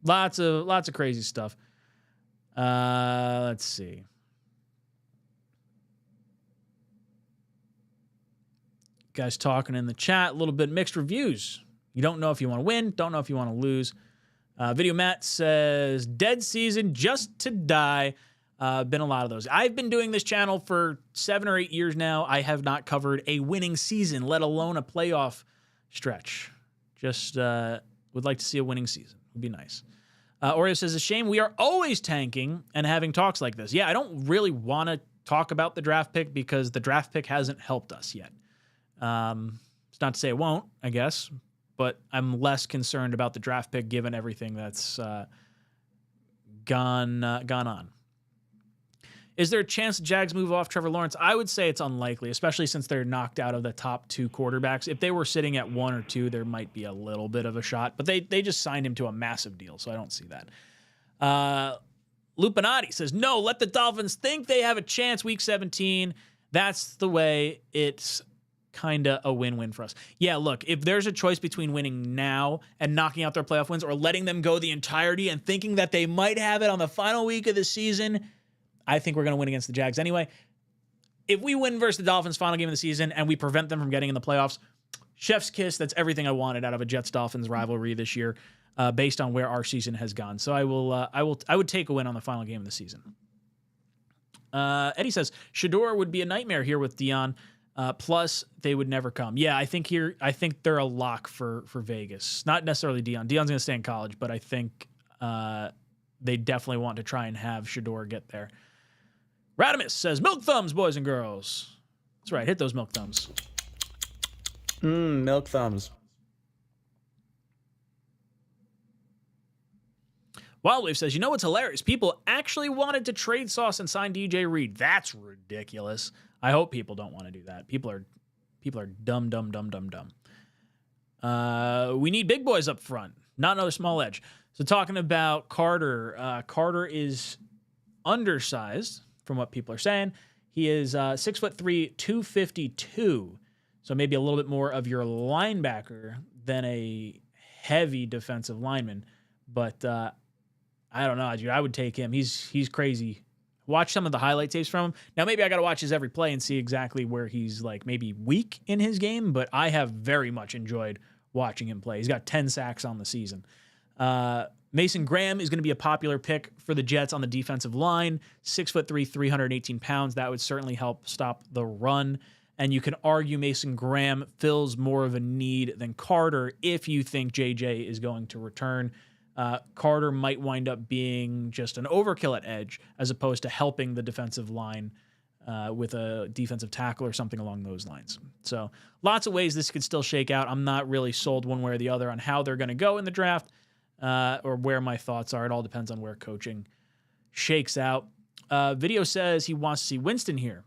Lots of crazy stuff. Let's see. Guys talking in the chat, a little bit mixed reviews. You don't know if you want to win, don't know if you want to lose. Video Matt says, dead season just to die. Been a lot of those. I've been doing this channel for 7 or 8 years now. I have not covered a winning season, let alone a playoff stretch. Just would like to see a winning season. Would be nice. Oreo says, a shame we are always tanking and having talks like this. Yeah, I don't really want to talk about the draft pick because the draft pick hasn't helped us yet. It's not to say it won't, I guess, but I'm less concerned about the draft pick given everything that's gone on. Is there a chance the Jags move off Trevor Lawrence? I would say it's unlikely, especially since they're knocked out of the top 2 quarterbacks. If they were sitting at 1 or 2, there might be a little bit of a shot, but they just signed him to a massive deal, so I don't see that. Lupinati says, no, let the Dolphins think they have a chance week 17. That's the way. It's kind of a win-win for us. Yeah, look, if there's a choice between winning now and knocking out their playoff wins or letting them go the entirety and thinking that they might have it on the final week of the season, I think we're going to win against the Jags anyway. If we win versus the Dolphins final game of the season and we prevent them from getting in the playoffs, chef's kiss. That's everything I wanted out of a Jets-Dolphins rivalry this year, based on where our season has gone. So I would take a win on the final game of the season. Eddie says Shedeur would be a nightmare here with Dion. Plus, they would never come. Yeah, I think they're a lock for Vegas. Not necessarily Dion. Dion's going to stay in college, but I think they definitely want to try and have Shedeur get there. Radimus says, milk thumbs, boys and girls. That's right. Hit those milk thumbs. Milk thumbs. Wildwave says, you know what's hilarious? People actually wanted to trade Sauce and sign DJ Reed. That's ridiculous. I hope people don't want to do that. People are dumb. We need big boys up front, not another small edge. So talking about Carter, Carter is undersized from what people are saying. He is 6'3", 252. So maybe a little bit more of your linebacker than a heavy defensive lineman. But I don't know, dude. I would take him. He's crazy. Watch some of the highlight tapes from him. Now, maybe I got to watch his every play and see exactly where he's like maybe weak in his game, but I have very much enjoyed watching him play. He's got 10 sacks on the season. Mason Graham is going to be a popular pick for the Jets on the defensive line. 6'3", 318 pounds. That would certainly help stop the run. And you can argue Mason Graham fills more of a need than Carter if you think JJ is going to return. Carter might wind up being just an overkill at edge as opposed to helping the defensive line with a defensive tackle or something along those lines. So lots of ways this could still shake out. I'm not really sold one way or the other on how they're going to go in the draft or where my thoughts are. It all depends on where coaching shakes out. Video says he wants to see Winston here.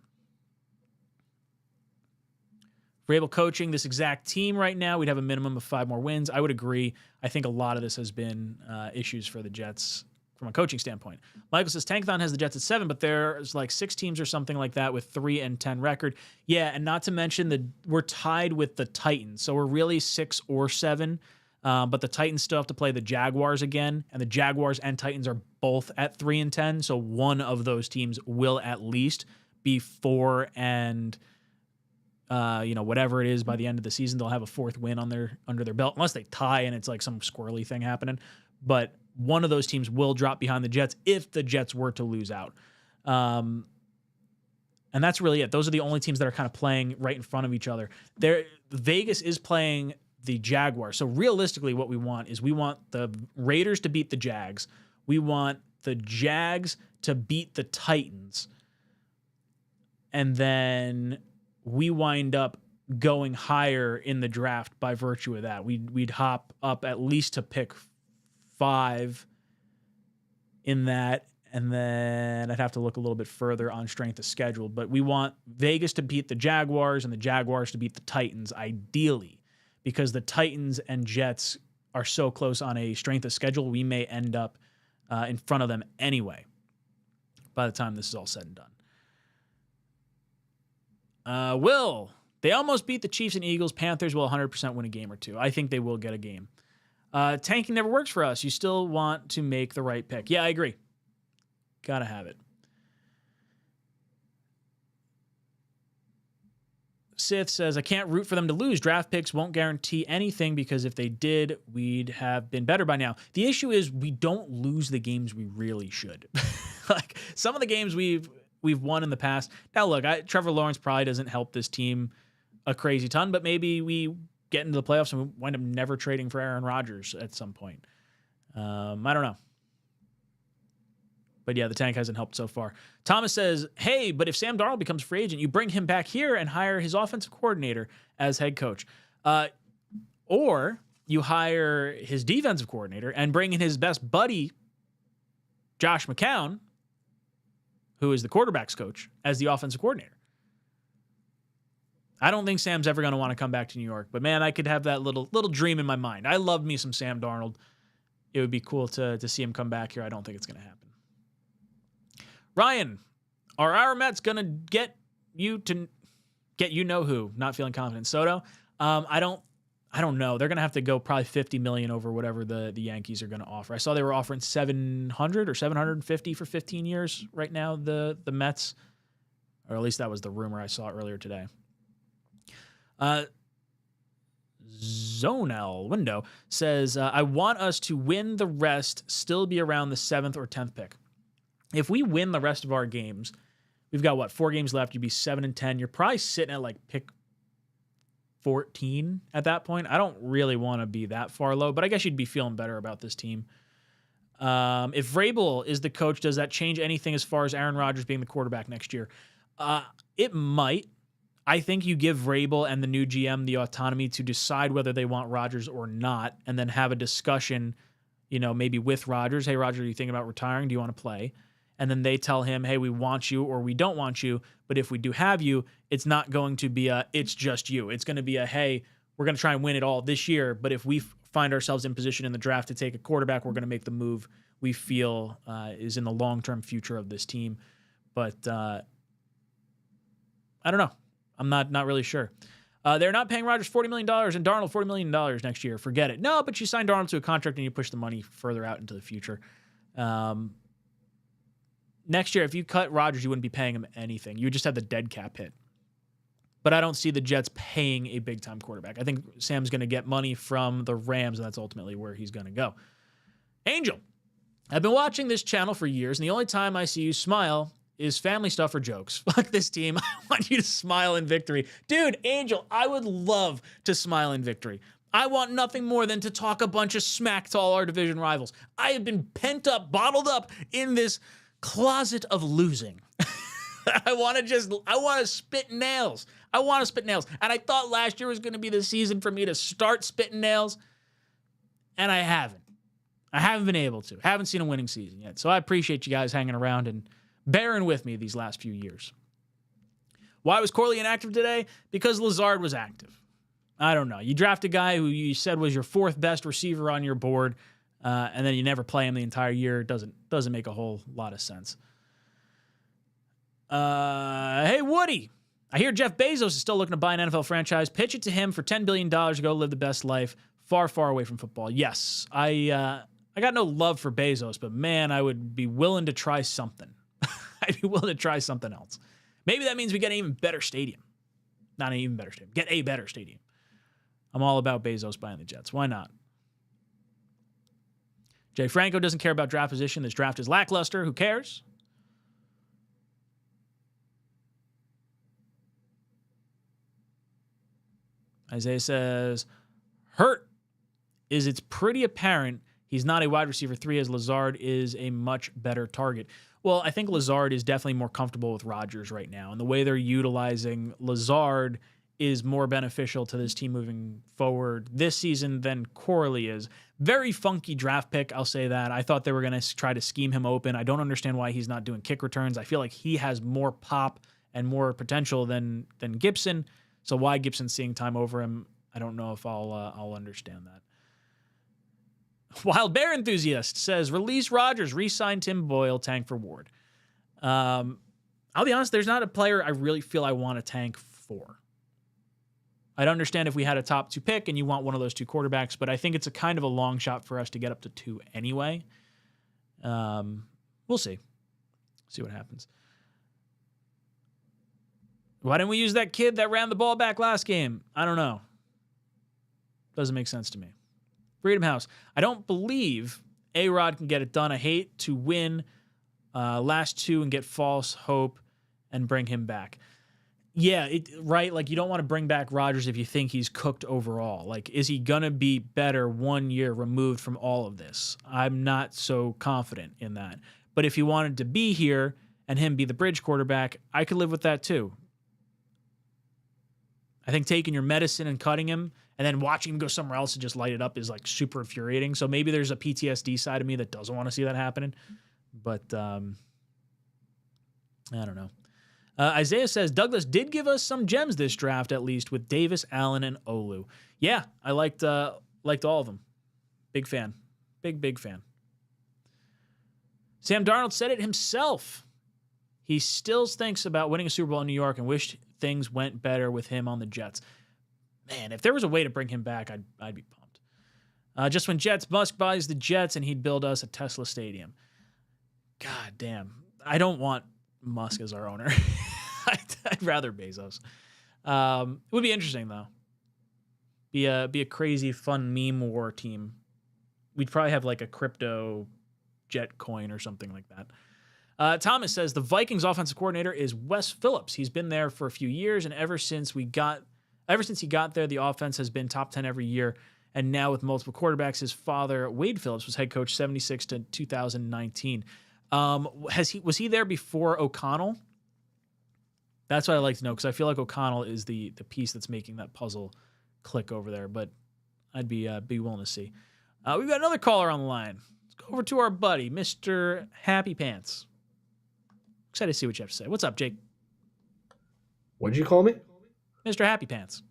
If we're able coaching this exact team right now, we'd have a minimum of 5 more wins. I would agree. I think a lot of this has been issues for the Jets from a coaching standpoint. Michael says Tankathon has the Jets at 7, but there's like 6 teams or something like that with 3-10 record. Yeah, and not to mention we're tied with the Titans, so we're really 6 or 7. But the Titans still have to play the Jaguars again, and the Jaguars and Titans are both at 3-10. So one of those teams will at least be 4 and whatever it is by the end of the season. They'll have a 4th win under their belt, unless they tie and it's like some squirrely thing happening. But one of those teams will drop behind the Jets if the Jets were to lose out. And that's really it. Those are the only teams that are kind of playing right in front of each other. Vegas is playing the Jaguars. So realistically, what we want is we want the Raiders to beat the Jags. We want the Jags to beat the Titans. And then we wind up going higher in the draft by virtue of that. We'd hop up at least to pick 5 in that, and then I'd have to look a little bit further on strength of schedule. But we want Vegas to beat the Jaguars and the Jaguars to beat the Titans, ideally, because the Titans and Jets are so close on a strength of schedule, we may end up in front of them anyway by the time this is all said and done. They almost beat the Chiefs and Eagles. Panthers will 100% win a game or 2. I think they will get a game. Tanking never works for us. You still want to make the right pick. Yeah, I agree. Gotta have it. Sith says, I can't root for them to lose. Draft picks won't guarantee anything because if they did, we'd have been better by now. The issue is we don't lose the games we really should. Like some of the games we've won in the past. Now, look, Trevor Lawrence probably doesn't help this team a crazy ton, but maybe we get into the playoffs and we wind up never trading for Aaron Rodgers at some point. I don't know. But yeah, the tank hasn't helped so far. Thomas says, hey, but if Sam Darnold becomes free agent, you bring him back here and hire his offensive coordinator as head coach. Or you hire his defensive coordinator and bring in his best buddy, Josh McCown, who is the quarterback's coach, as the offensive coordinator. I don't think Sam's ever going to want to come back to New York, but man, I could have that little dream in my mind. I love me some Sam Darnold. It would be cool to see him come back here. I don't think it's going to happen. Ryan, are our Mets going to get you know who? Not feeling confident. Soto? I don't know. They're going to have to go probably $50 million over whatever the Yankees are going to offer. I saw they were offering $700 or $750 for 15 years right now, the Mets. Or at least that was the rumor I saw earlier today. Zonel Window says, I want us to win the rest, still be around the 7th or 10th pick. If we win the rest of our games, we've got, 4 games left. You'd be 7-10. You're probably sitting at like pick 14 at that point. I don't really want to be that far low, but I guess you'd be feeling better about this team. If Vrabel is the coach, does that change anything as far as Aaron Rodgers being the quarterback next year? It might. I think you give Vrabel and the new GM the autonomy to decide whether they want Rodgers or not, and then have a discussion, maybe with Rodgers. Hey, Rodgers, are you thinking about retiring? Do you want to play? And then they tell him, hey, we want you or we don't want you. But if we do have you, it's not going to be it's just you. It's going to be hey, we're going to try and win it all this year. But if we find ourselves in position in the draft to take a quarterback, we're going to make the move we feel is in the long-term future of this team. But I don't know. I'm not really sure. They're not paying Rodgers $40 million and Darnold $40 million next year. Forget it. No, but you signed Darnold to a contract and you push the money further out into the future. Next year, if you cut Rodgers, you wouldn't be paying him anything. You would just have the dead cap hit. But I don't see the Jets paying a big-time quarterback. I think Sam's going to get money from the Rams, and that's ultimately where he's going to go. Angel, I've been watching this channel for years, and the only time I see you smile is family stuff or jokes. Fuck this team. I want you to smile in victory. Dude, Angel, I would love to smile in victory. I want nothing more than to talk a bunch of smack to all our division rivals. I have been pent up, bottled up in this closet of losing. I want to spit nails. I want to spit nails. And I thought last year was going to be the season for me to start spitting nails. And I haven't. I haven't been able to. Haven't seen a winning season yet. So I appreciate you guys hanging around and bearing with me these last few years. Why was Corley inactive today? Because Lazard was active. I don't know. You draft a guy who you said was your 4th best receiver on your board, and then you never play him the entire year. Doesn't make a whole lot of sense. Hey, Woody. I hear Jeff Bezos is still looking to buy an NFL franchise. Pitch it to him for $10 billion to go live the best life far, far away from football. Yes, I got no love for Bezos, but man, I would be willing to try something. I'd be willing to try something else. Maybe that means we get an even better stadium. Not an even better stadium. Get a better stadium. I'm all about Bezos buying the Jets. Why not? Jay Franco doesn't care about draft position. This draft is lackluster. Who cares? Isaiah says, Hurt is it's pretty apparent he's not a wide receiver 3 as Lazard is a much better target. Well, I think Lazard is definitely more comfortable with Rodgers right now. And the way they're utilizing Lazard is more beneficial to this team moving forward this season than Corley is. Very funky draft pick, I'll say that. I thought they were going to try to scheme him open. I don't understand why he's not doing kick returns. I feel like he has more pop and more potential than Gibson. So why Gibson's seeing time over him, I don't know if I'll understand that. Wild Bear Enthusiast says, release Rodgers, re-sign Tim Boyle, tank for Ward. I'll be honest, there's not a player I really feel I want to tank for. I'd understand if we had a top 2 pick and you want one of those 2 quarterbacks, but I think it's a kind of a long shot for us to get up to 2 anyway. We'll see. See what happens. Why didn't we use that kid that ran the ball back last game? I don't know. Doesn't make sense to me. Freedom House. I don't believe A-Rod can get it done. I hate to win last 2 and get false hope and bring him back. Yeah, right? Like, you don't want to bring back Rodgers if you think he's cooked overall. Like, is he going to be better 1 year removed from all of this? I'm not so confident in that. But if he wanted to be here and him be the bridge quarterback, I could live with that too. I think taking your medicine and cutting him and then watching him go somewhere else and just light it up is like super infuriating. So maybe there's a PTSD side of me that doesn't want to see that happening. But I don't know. Isaiah says, Douglas did give us some gems this draft, at least, with Davis, Allen, and Olu. Yeah, I liked all of them. Big fan. Big fan. Sam Darnold said it himself. He still thinks about winning a Super Bowl in New York and wished things went better with him on the Jets. Man, if there was a way to bring him back, I'd be pumped. Just when Musk buys the Jets and he'd build us a Tesla stadium. God damn. I don't want Musk as our owner. I'd rather Bezos. It would be interesting, though. Be a crazy, fun meme war team. We'd probably have like a crypto jet coin or something like that. Thomas says the Vikings offensive coordinator is Wes Phillips. He's been there for a few years, and ever since he got there, the offense has been top 10 every year. And now with multiple quarterbacks, his father, Wade Phillips, was head coach 76 to 2019. Was he there before O'Connell? That's what I'd like to know, because I feel like O'Connell is the piece that's making that puzzle click over there. But I'd be willing to see. We've got another caller on the line. Let's go over to our buddy, Mr. Happy Pants. Excited to see what you have to say. What's up, Jake? What did you call me? Mr. Happy Pants.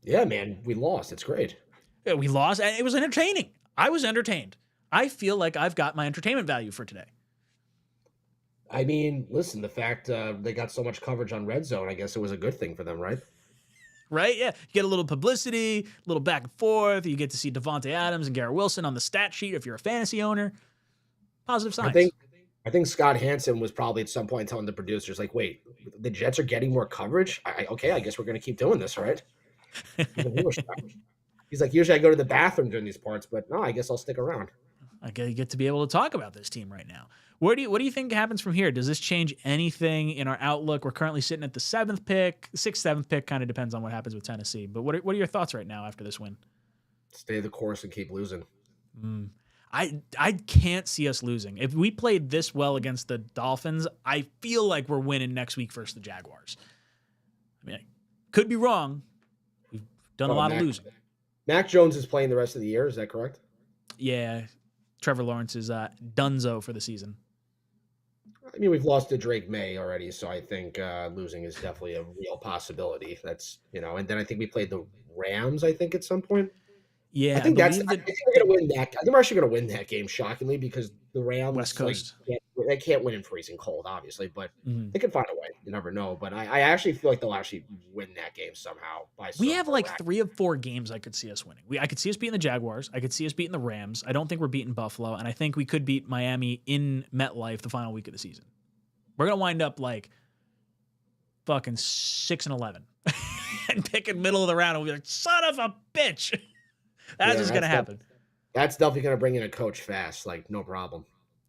Yeah, man, we lost. It's great. Yeah, we lost. It was entertaining. I was entertained. I feel like I've got my entertainment value for today. I mean, listen, the fact they got so much coverage on Red Zone, I guess it was a good thing for them, right? Right? Yeah. You get a little publicity, a little back and forth. You get to see Davante Adams and Garrett Wilson on the stat sheet if you're a fantasy owner. Positive signs. I think Scott Hansen was probably at some point telling the producers, like, wait, the Jets are getting more coverage? Okay, I guess we're going to keep doing this, right? He's like, usually I go to the bathroom during these parts, but no, I guess I'll stick around. I get to be able to talk about this team right now. What do you think happens from here? Does this change anything in our outlook? We're currently sitting at the 7th pick. 6th, 7th pick kind of depends on what happens with Tennessee. But what are your thoughts right now after this win? Stay the course and keep losing. I can't see us losing. If we played this well against the Dolphins, I feel like we're winning next week versus the Jaguars. I mean, I could be wrong. We've done a lot of losing. Mac Jones is playing the rest of the year. Is that correct? Yeah. Trevor Lawrence is dunzo for the season. I mean, we've lost to Drake May already, so I think losing is definitely a real possibility. That's, and then I think we played the Rams, I think, at some point. Yeah, I think we're going to win that. I think we're actually going to win that game, shockingly, because the Rams, West Coast, they can't win in freezing cold, obviously, but they can find a way. You never know. But I actually feel like they'll actually win that game somehow. We have like 3 of 4 games I could see us winning. I could see us beating the Jaguars. I could see us beating the Rams. I don't think we're beating Buffalo, and I think we could beat Miami in MetLife the final week of the season. We're going to wind up like fucking 6-11 and picking middle of the round, and we'll be like, son of a bitch. That's just going to happen. That's definitely going to bring in a coach fast, like no problem.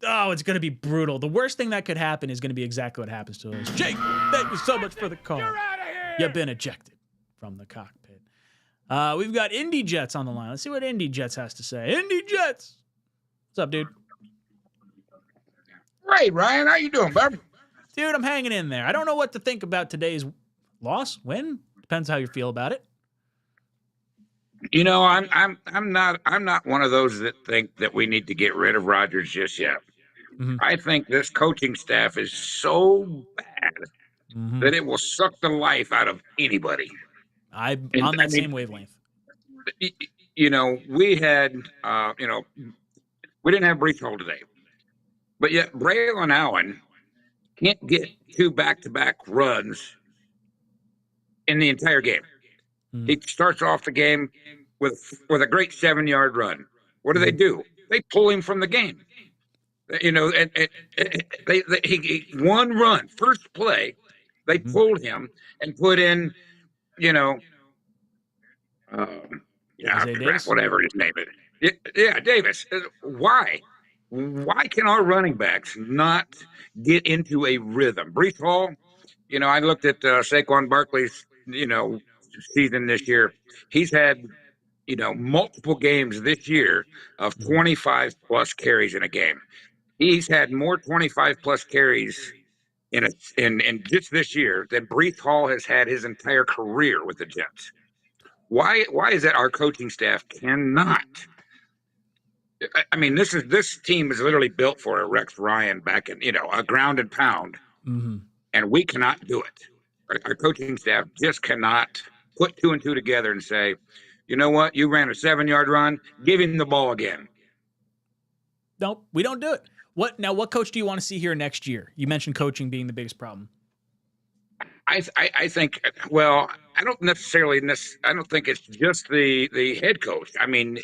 Oh, it's going to be brutal. The worst thing that could happen is going to be exactly what happens to us. Jake, thank you so much for the call. You're out of here. You've been ejected from the cockpit. We've got Indy Jets on the line. Let's see what Indy Jets has to say. Indy Jets. What's up, dude? Great, Ryan. How you doing, bud? Dude, I'm hanging in there. I don't know what to think about today's loss, win. Depends how you feel about it. I'm not one of those that think that we need to get rid of Rodgers just yet. I think this coaching staff is so bad that it will suck the life out of anybody. I'm on that same wavelength. We had, we didn't have Breece Hall today, but yet Braylon Allen can't get 2 back-to-back runs in the entire game. He starts off the game with a great 7-yard run. What do? They pull him from the game. And he one run, first play, they pulled him and put in, whatever his name is. Yeah, Davis. Why? Why can our running backs not get into a rhythm? Breece Hall, I looked at Saquon Barkley's, season this year. He's had, multiple games this year of 25 plus carries in a game. He's had more 25 plus carries in just this year than Breece Hall has had his entire career with the Jets. Why is that our coaching staff cannot? I mean, this team is literally built for a Rex Ryan back in, a ground and pound, and we cannot do it. Our coaching staff just cannot put 2 and 2 together and say, you know what? You ran a 7-yard run. Give him the ball again. Nope, we don't do it. What coach do you want to see here next year? You mentioned coaching being the biggest problem. I think, well, I don't think it's just the head coach. I mean,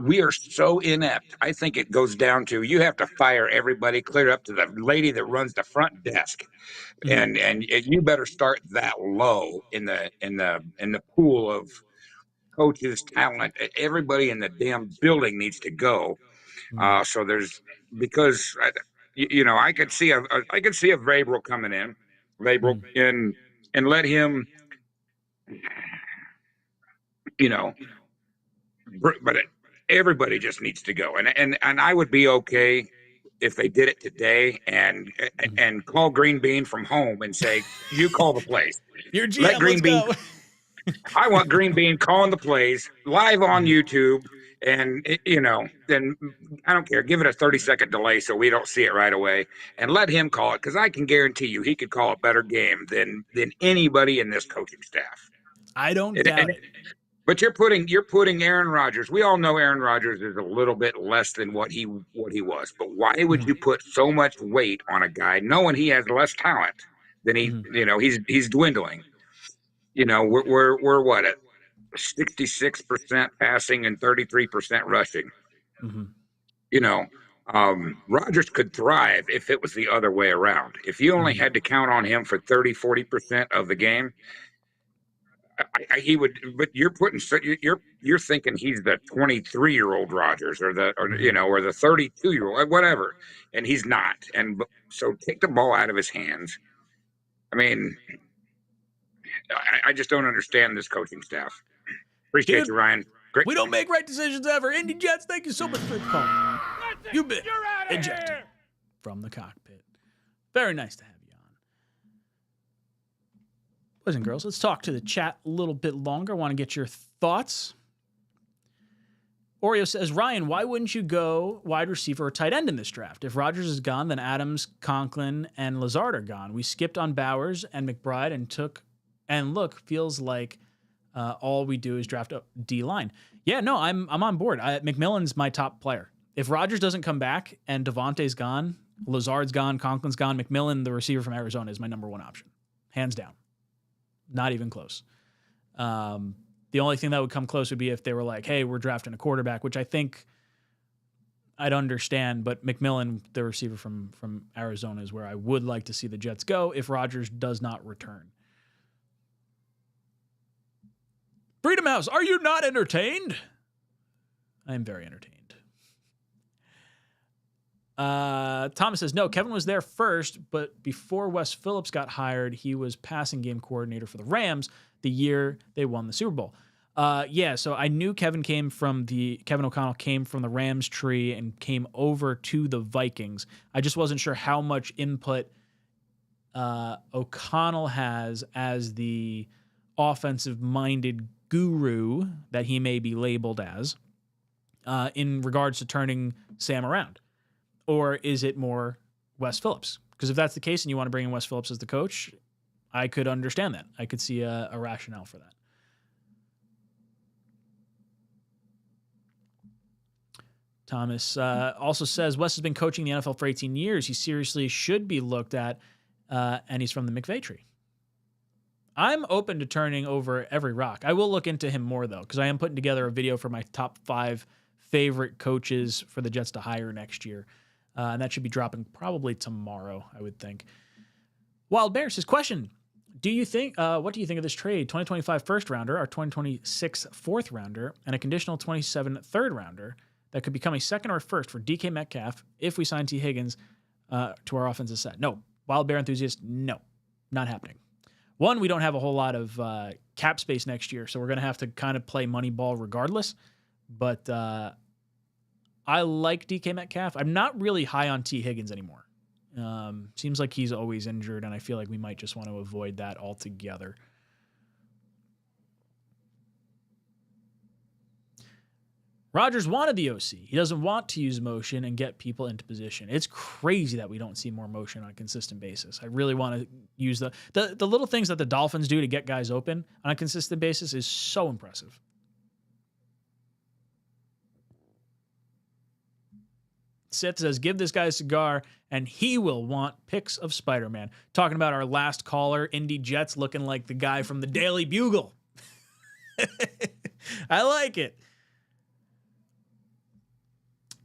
we are so inept. I think it goes down to you have to fire everybody, clear up to the lady that runs the front desk, and you better start that low in the pool of coaches, talent. Everybody in the damn building needs to go. So there's because I could see a Vrabel coming in, and let him, but everybody just needs to go, and I would be okay if they did it today and call Green Bean from home and say, you call the plays. Your GM, Let Green let's Bean. go. I want Green Bean calling the plays live on YouTube, and then I don't care. Give it a 30-second delay so we don't see it right away, and let him call it, because I can guarantee you he could call a better game than anybody in this coaching staff. I don't doubt it. But you're putting Aaron Rodgers. We all know Aaron Rodgers is a little bit less than what he was. But why would you put so much weight on a guy knowing he has less talent than he's dwindling? We're what, at 66% passing and 33% rushing. Rodgers could thrive if it was the other way around. If you only had to count on him for 30-40% of the game, he would. But you're thinking he's the 23-year-old Rodgers or the 32-year-old, whatever, and he's not. And so take the ball out of his hands. I mean, I just don't understand this coaching staff. Appreciate you, Ryan. Great. We don't make right decisions ever. Indy Jets, thank you so much for the call. You've been ejected from the cockpit. Very nice to have you on. Boys and girls, let's talk to the chat a little bit longer. I want to get your thoughts. Oreo says, Ryan, why wouldn't you go wide receiver or tight end in this draft? If Rodgers is gone, then Adams, Conklin, and Lazard are gone. We skipped on Bowers and McBride and look, feels like all we do is draft a D-line. Yeah, no, I'm on board. McMillan's my top player. If Rodgers doesn't come back and Devontae's gone, Lazard's gone, Conklin's gone, McMillan, the receiver from Arizona, is my number one option. Hands down. Not even close. The only thing that would come close would be if they were like, hey, we're drafting a quarterback, which I think I'd understand, but McMillan, the receiver from Arizona, is where I would like to see the Jets go if Rodgers does not return. Freedom House, are you not entertained? I am very entertained. Thomas says, no, Kevin was there first, but before Wes Phillips got hired, he was passing game coordinator for the Rams the year they won the Super Bowl. Yeah, so I knew Kevin O'Connell came from the Rams tree and came over to the Vikings. I just wasn't sure how much input O'Connell has as the offensive-minded guru that he may be labeled as in regards to turning Sam around. Or is it more Wes Phillips? Because if that's the case and you want to bring in Wes Phillips as the coach, I could understand that. I could see a rationale for that. Thomas also says, Wes has been coaching the NFL for 18 years. He seriously should be looked at, and he's from the McVay tree. I'm open to turning over every rock. I will look into him more, though, because I am putting together a video for my top 5 favorite coaches for the Jets to hire next year. And that should be dropping probably tomorrow, I would think. Wild Bear says, question, what do you think of this trade? 2025 first rounder, our 2026 fourth rounder, and a conditional 27 third rounder that could become a second or a first for DK Metcalf if we sign T. Higgins to our offensive set. No. Wild Bear enthusiast, no. Not happening. One, we don't have a whole lot of cap space next year, so we're going to have to kind of play money ball regardless. But I like DK Metcalf. I'm not really high on T. Higgins anymore. Seems like he's always injured, and I feel like we might just want to avoid that altogether. Rodgers wanted the OC. He doesn't want to use motion and get people into position. It's crazy that we don't see more motion on a consistent basis. I really want to use the little things that the Dolphins do to get guys open on a consistent basis is so impressive. Sith says, give this guy a cigar and he will want pics of Spider-Man. Talking about our last caller, Indy Jets, looking like the guy from the Daily Bugle. I like it.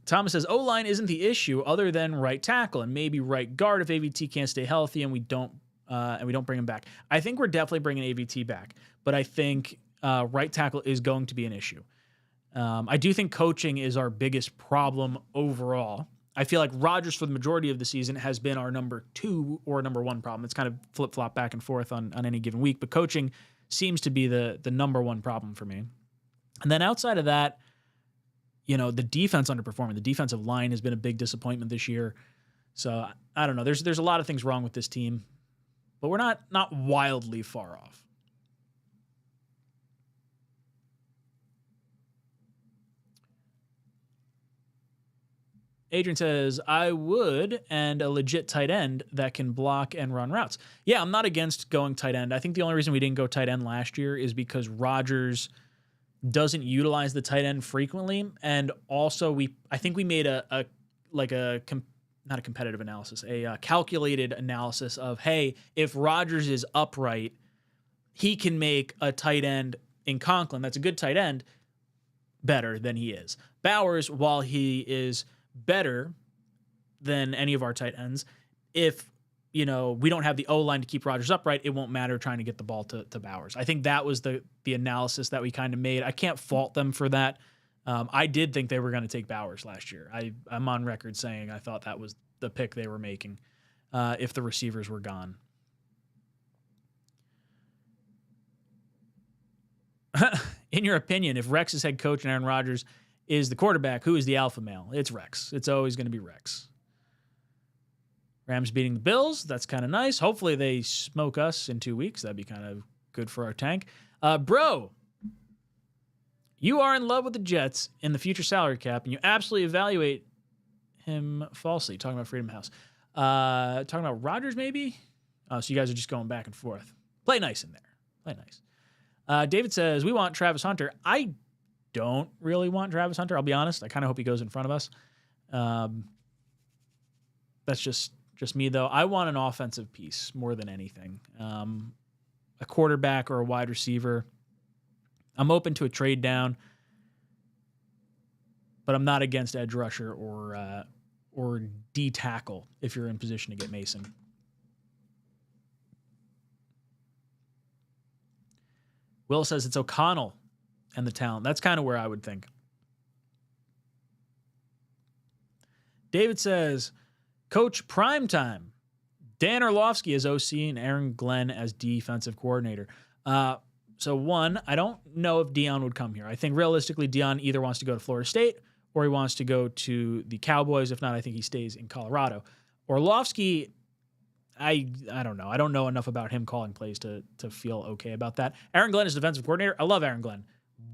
Thomas says, O-line isn't the issue other than right tackle and maybe right guard if AVT can't stay healthy and we don't bring him back. I think we're definitely bringing AVT back, but I think right tackle is going to be an issue. I do think coaching is our biggest problem overall. I feel like Rodgers for the majority of the season has been our number 2 or number 1 problem. It's kind of flip-flop back and forth on any given week, but coaching seems to be the number 1 problem for me. And then outside of that, you know, the defense underperforming. The defensive line has been a big disappointment this year. So I don't know. There's a lot of things wrong with this team, but we're not wildly far off. Adrian says, I would, and a legit tight end that can block and run routes. Yeah, I'm not against going tight end. I think the only reason we didn't go tight end last year is because Rodgers doesn't utilize the tight end frequently. And also I think we made not a competitive analysis, a calculated analysis of, hey, if Rodgers is upright, he can make a tight end in Conklin, that's a good tight end, better than he is. Bowers, while he is better than any of our tight ends, if we don't have the O-line to keep Rodgers upright, it won't matter trying to get the ball to Bowers. I think that was the analysis that we kind of made. I can't fault them for that. I did think they were going to take Bowers last year. I'm on record saying I thought that was the pick they were making if the receivers were gone. In your opinion, if Rex is head coach and Aaron Rodgers is the quarterback, who is the alpha male? It's Rex. It's always going to be Rex. Rams beating the Bills. That's kind of nice. Hopefully they smoke us in 2 weeks. That'd be kind of good for our tank. Bro, you are in love with the Jets in the future salary cap, and you absolutely evaluate him falsely. Talking about Freedom House. Talking about Rodgers, maybe? So you guys are just going back and forth. Play nice in there. Play nice. David says, we want Travis Hunter. I don't really want Travis Hunter. I'll be honest. I kind of hope he goes in front of us. That's just me, though. I want an offensive piece more than anything. A quarterback or a wide receiver. I'm open to a trade down, but I'm not against edge rusher or D tackle if you're in position to get Mason. Will says it's O'Connell and the talent. That's kind of where I would think. David says, Coach Primetime, Dan Orlovsky as OC and Aaron Glenn as defensive coordinator. So one, I don't know if Dion would come here. I think realistically Dion either wants to go to Florida State or he wants to go to the Cowboys. If not, I think he stays in Colorado. Orlovsky, I don't know. I don't know enough about him calling plays to feel okay about that. Aaron Glenn is defensive coordinator. I love Aaron Glenn.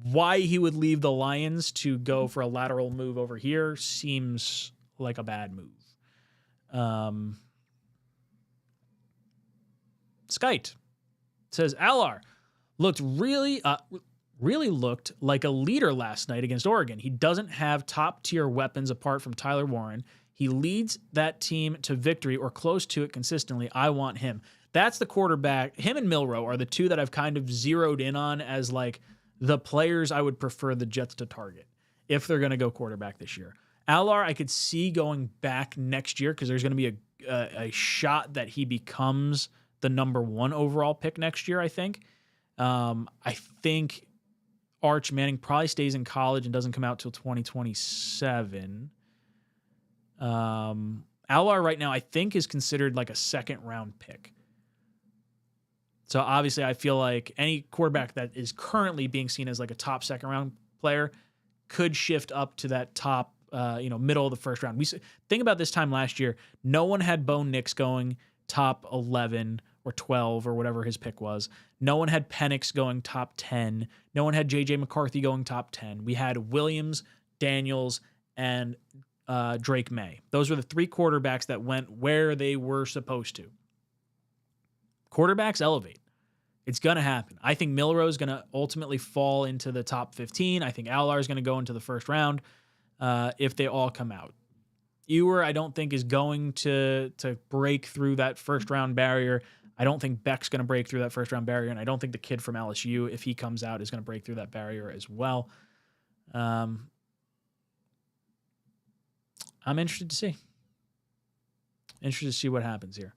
Why he would leave the Lions to go for a lateral move over here seems like a bad move. Skite says Alehr looked really looked like a leader last night against Oregon. He doesn't have top tier weapons apart from Tyler Warren. He leads that team to victory or close to it consistently. I want him. That's the quarterback. Him and Milroe are the two that I've kind of zeroed in on as like the players I would prefer the Jets to target if they're going to go quarterback this year. Alehr, I could see going back next year because there's going to be a shot that he becomes the number 1 overall pick next year, I think. I think Arch Manning probably stays in college and doesn't come out till 2027. Alehr right now, I think, is considered like a second-round pick. So obviously, I feel like any quarterback that is currently being seen as like a top second-round player could shift up to that top, middle of the first round. Think about this time last year. No one had Bo Nix going top 11 or 12 or whatever his pick was. No one had Penix going top 10. No one had J.J. McCarthy going top 10. We had Williams, Daniels, and Drake May. Those were the 3 quarterbacks that went where they were supposed to. Quarterbacks elevate. It's going to happen. I think Milroe is going to ultimately fall into the top 15. I think Alehr is going to go into the first round if they all come out. Ewers, I don't think, is going to break through that first-round barrier. I don't think Beck's going to break through that first-round barrier, and I don't think the kid from LSU, if he comes out, is going to break through that barrier as well. I'm interested to see. Interested to see what happens here.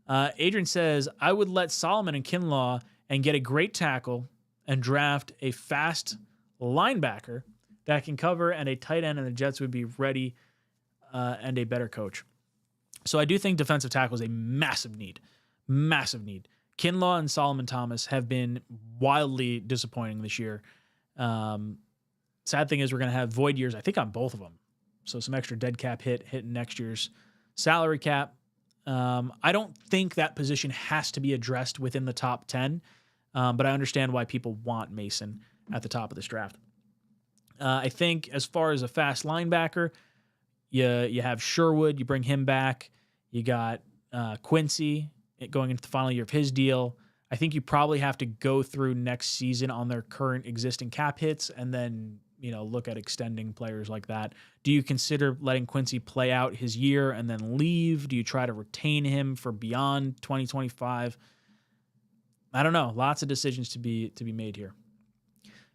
Adrian says, I would let Solomon and Kinlaw and get a great tackle and draft a fast linebacker that can cover and a tight end, and the Jets would be ready and a better coach. So I do think defensive tackle is a massive need. Massive need. Kinlaw and Solomon Thomas have been wildly disappointing this year. Sad thing is we're going to have void years, I think, on both of them. So some extra dead cap hitting next year's salary cap. I don't think that position has to be addressed within the top 10, but I understand why people want Mason at the top of this draft. I think as far as a fast linebacker, you have Sherwood, you bring him back. You got Quincy going into the final year of his deal. I think you probably have to go through next season on their current existing cap hits and then, look at extending players like that. Do you consider letting Quincy play out his year and then leave? Do you try to retain him for beyond 2025? I don't know. Lots of decisions to be made here.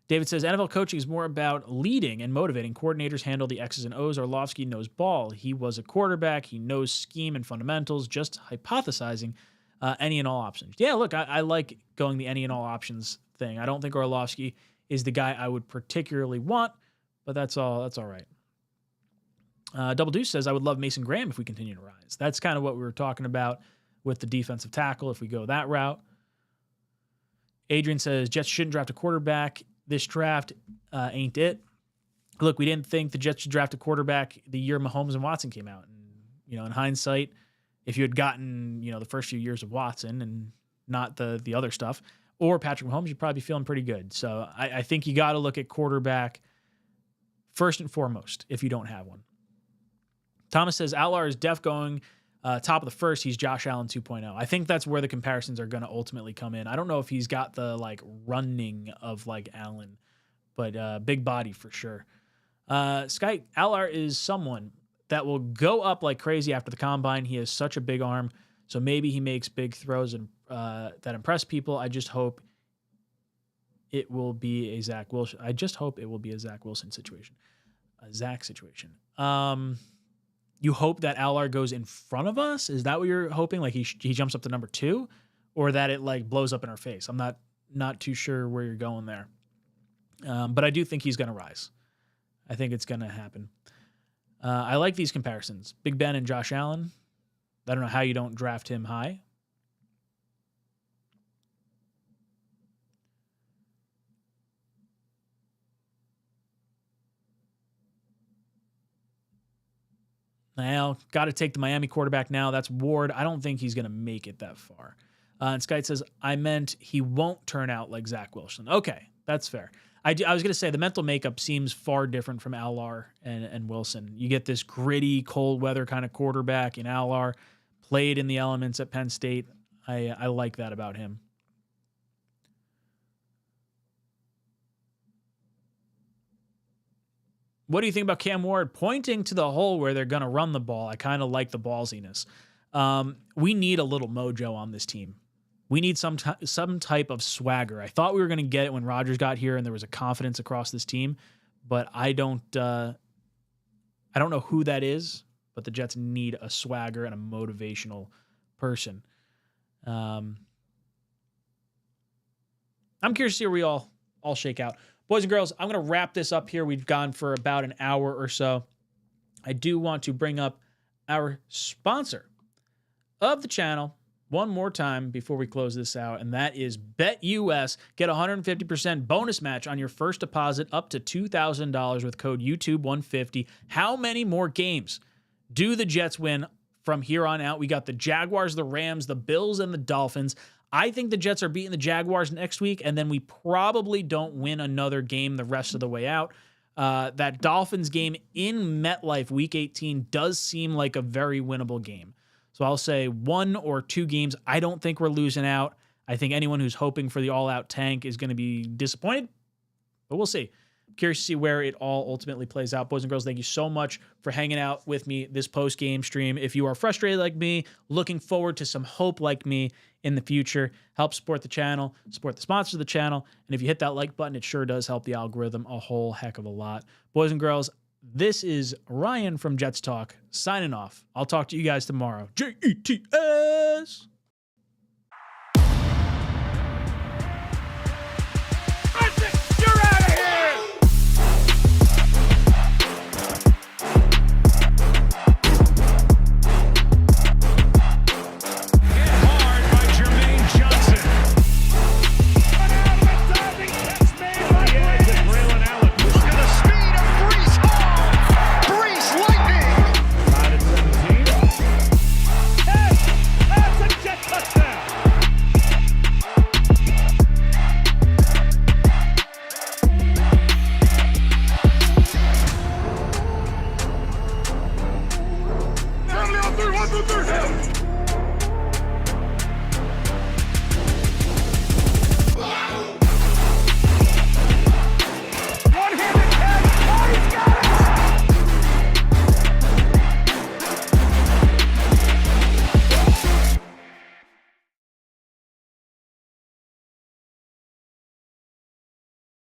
David says, NFL coaching is more about leading and motivating. Coordinators handle the X's and O's. Orlovsky knows ball. He was a quarterback. He knows scheme and fundamentals. Just hypothesizing any and all options. Yeah, look, I like going the any and all options thing. I don't think Orlovsky is the guy I would particularly want, but that's all right. Double Deuce says, I would love Mason Graham if we continue to rise. That's kind of what we were talking about with the defensive tackle if we go that route. Adrian says, Jets shouldn't draft a quarterback. This draft ain't it. Look, we didn't think the Jets should draft a quarterback the year Mahomes and Watson came out. And, in hindsight, if you had gotten, the first few years of Watson and not the other stuff, or Patrick Mahomes, you'd probably be feeling pretty good. So I think you got to look at quarterback first and foremost if you don't have one. Thomas says, Outlaw is def going top of the first. He's Josh Allen 2.0. I think that's where the comparisons are going to ultimately come in. I don't know if he's got the running of Allen, but big body for sure. Sky Alar is someone that will go up like crazy after the combine. He has such a big arm, so maybe he makes big throws and that impress people. I just hope it will be a Zach Wilson. I just hope it will be a Zach Wilson situation, a Zach situation. You hope that Alar goes in front of us? Is that what you're hoping? Like he jumps up to number 2, or that it blows up in our face? I'm not too sure where you're going there. But I do think he's going to rise. I think it's going to happen. I like these comparisons. Big Ben and Josh Allen. I don't know how you don't draft him high. Well, got to take the Miami quarterback now. That's Ward. I don't think he's going to make it that far. And Sky says, I meant he won't turn out like Zach Wilson. Okay, that's fair. I was going to say the mental makeup seems far different from Alar and Wilson. You get this gritty, cold weather kind of quarterback in Alar, played in the elements at Penn State. I like that about him. What do you think about Cam Ward pointing to the hole where they're going to run the ball? I kind of like the ballsiness. We need a little mojo on this team. We need some type of swagger. I thought we were going to get it when Rodgers got here and there was a confidence across this team, but I don't know who that is, but the Jets need a swagger and a motivational person. I'm curious to see where we all shake out. Boys and girls, I'm going to wrap this up here. We've gone for about an hour or so. I do want to bring up our sponsor of the channel one more time before we close this out, and that is BetUS. Get 150% bonus match on your first deposit up to $2,000 with code YouTube150. How many more games do the Jets win from here on out? We got the Jaguars, the Rams, the Bills, and the Dolphins. I think the Jets are beating the Jaguars next week, and then we probably don't win another game the rest of the way out. That Dolphins game in MetLife Week 18 does seem like a very winnable game. So I'll say 1 or 2 games. I don't think we're losing out. I think anyone who's hoping for the all-out tank is going to be disappointed, but we'll see. Curious to see where it all ultimately plays out. Boys and girls, thank you so much for hanging out with me this post-game stream. If you are frustrated like me, looking forward to some hope like me in the future, help support the channel, support the sponsor of the channel, and if you hit that like button, it sure does help the algorithm a whole heck of a lot. Boys and girls, this is Ryan from Jets Talk signing off. I'll talk to you guys tomorrow. JETS!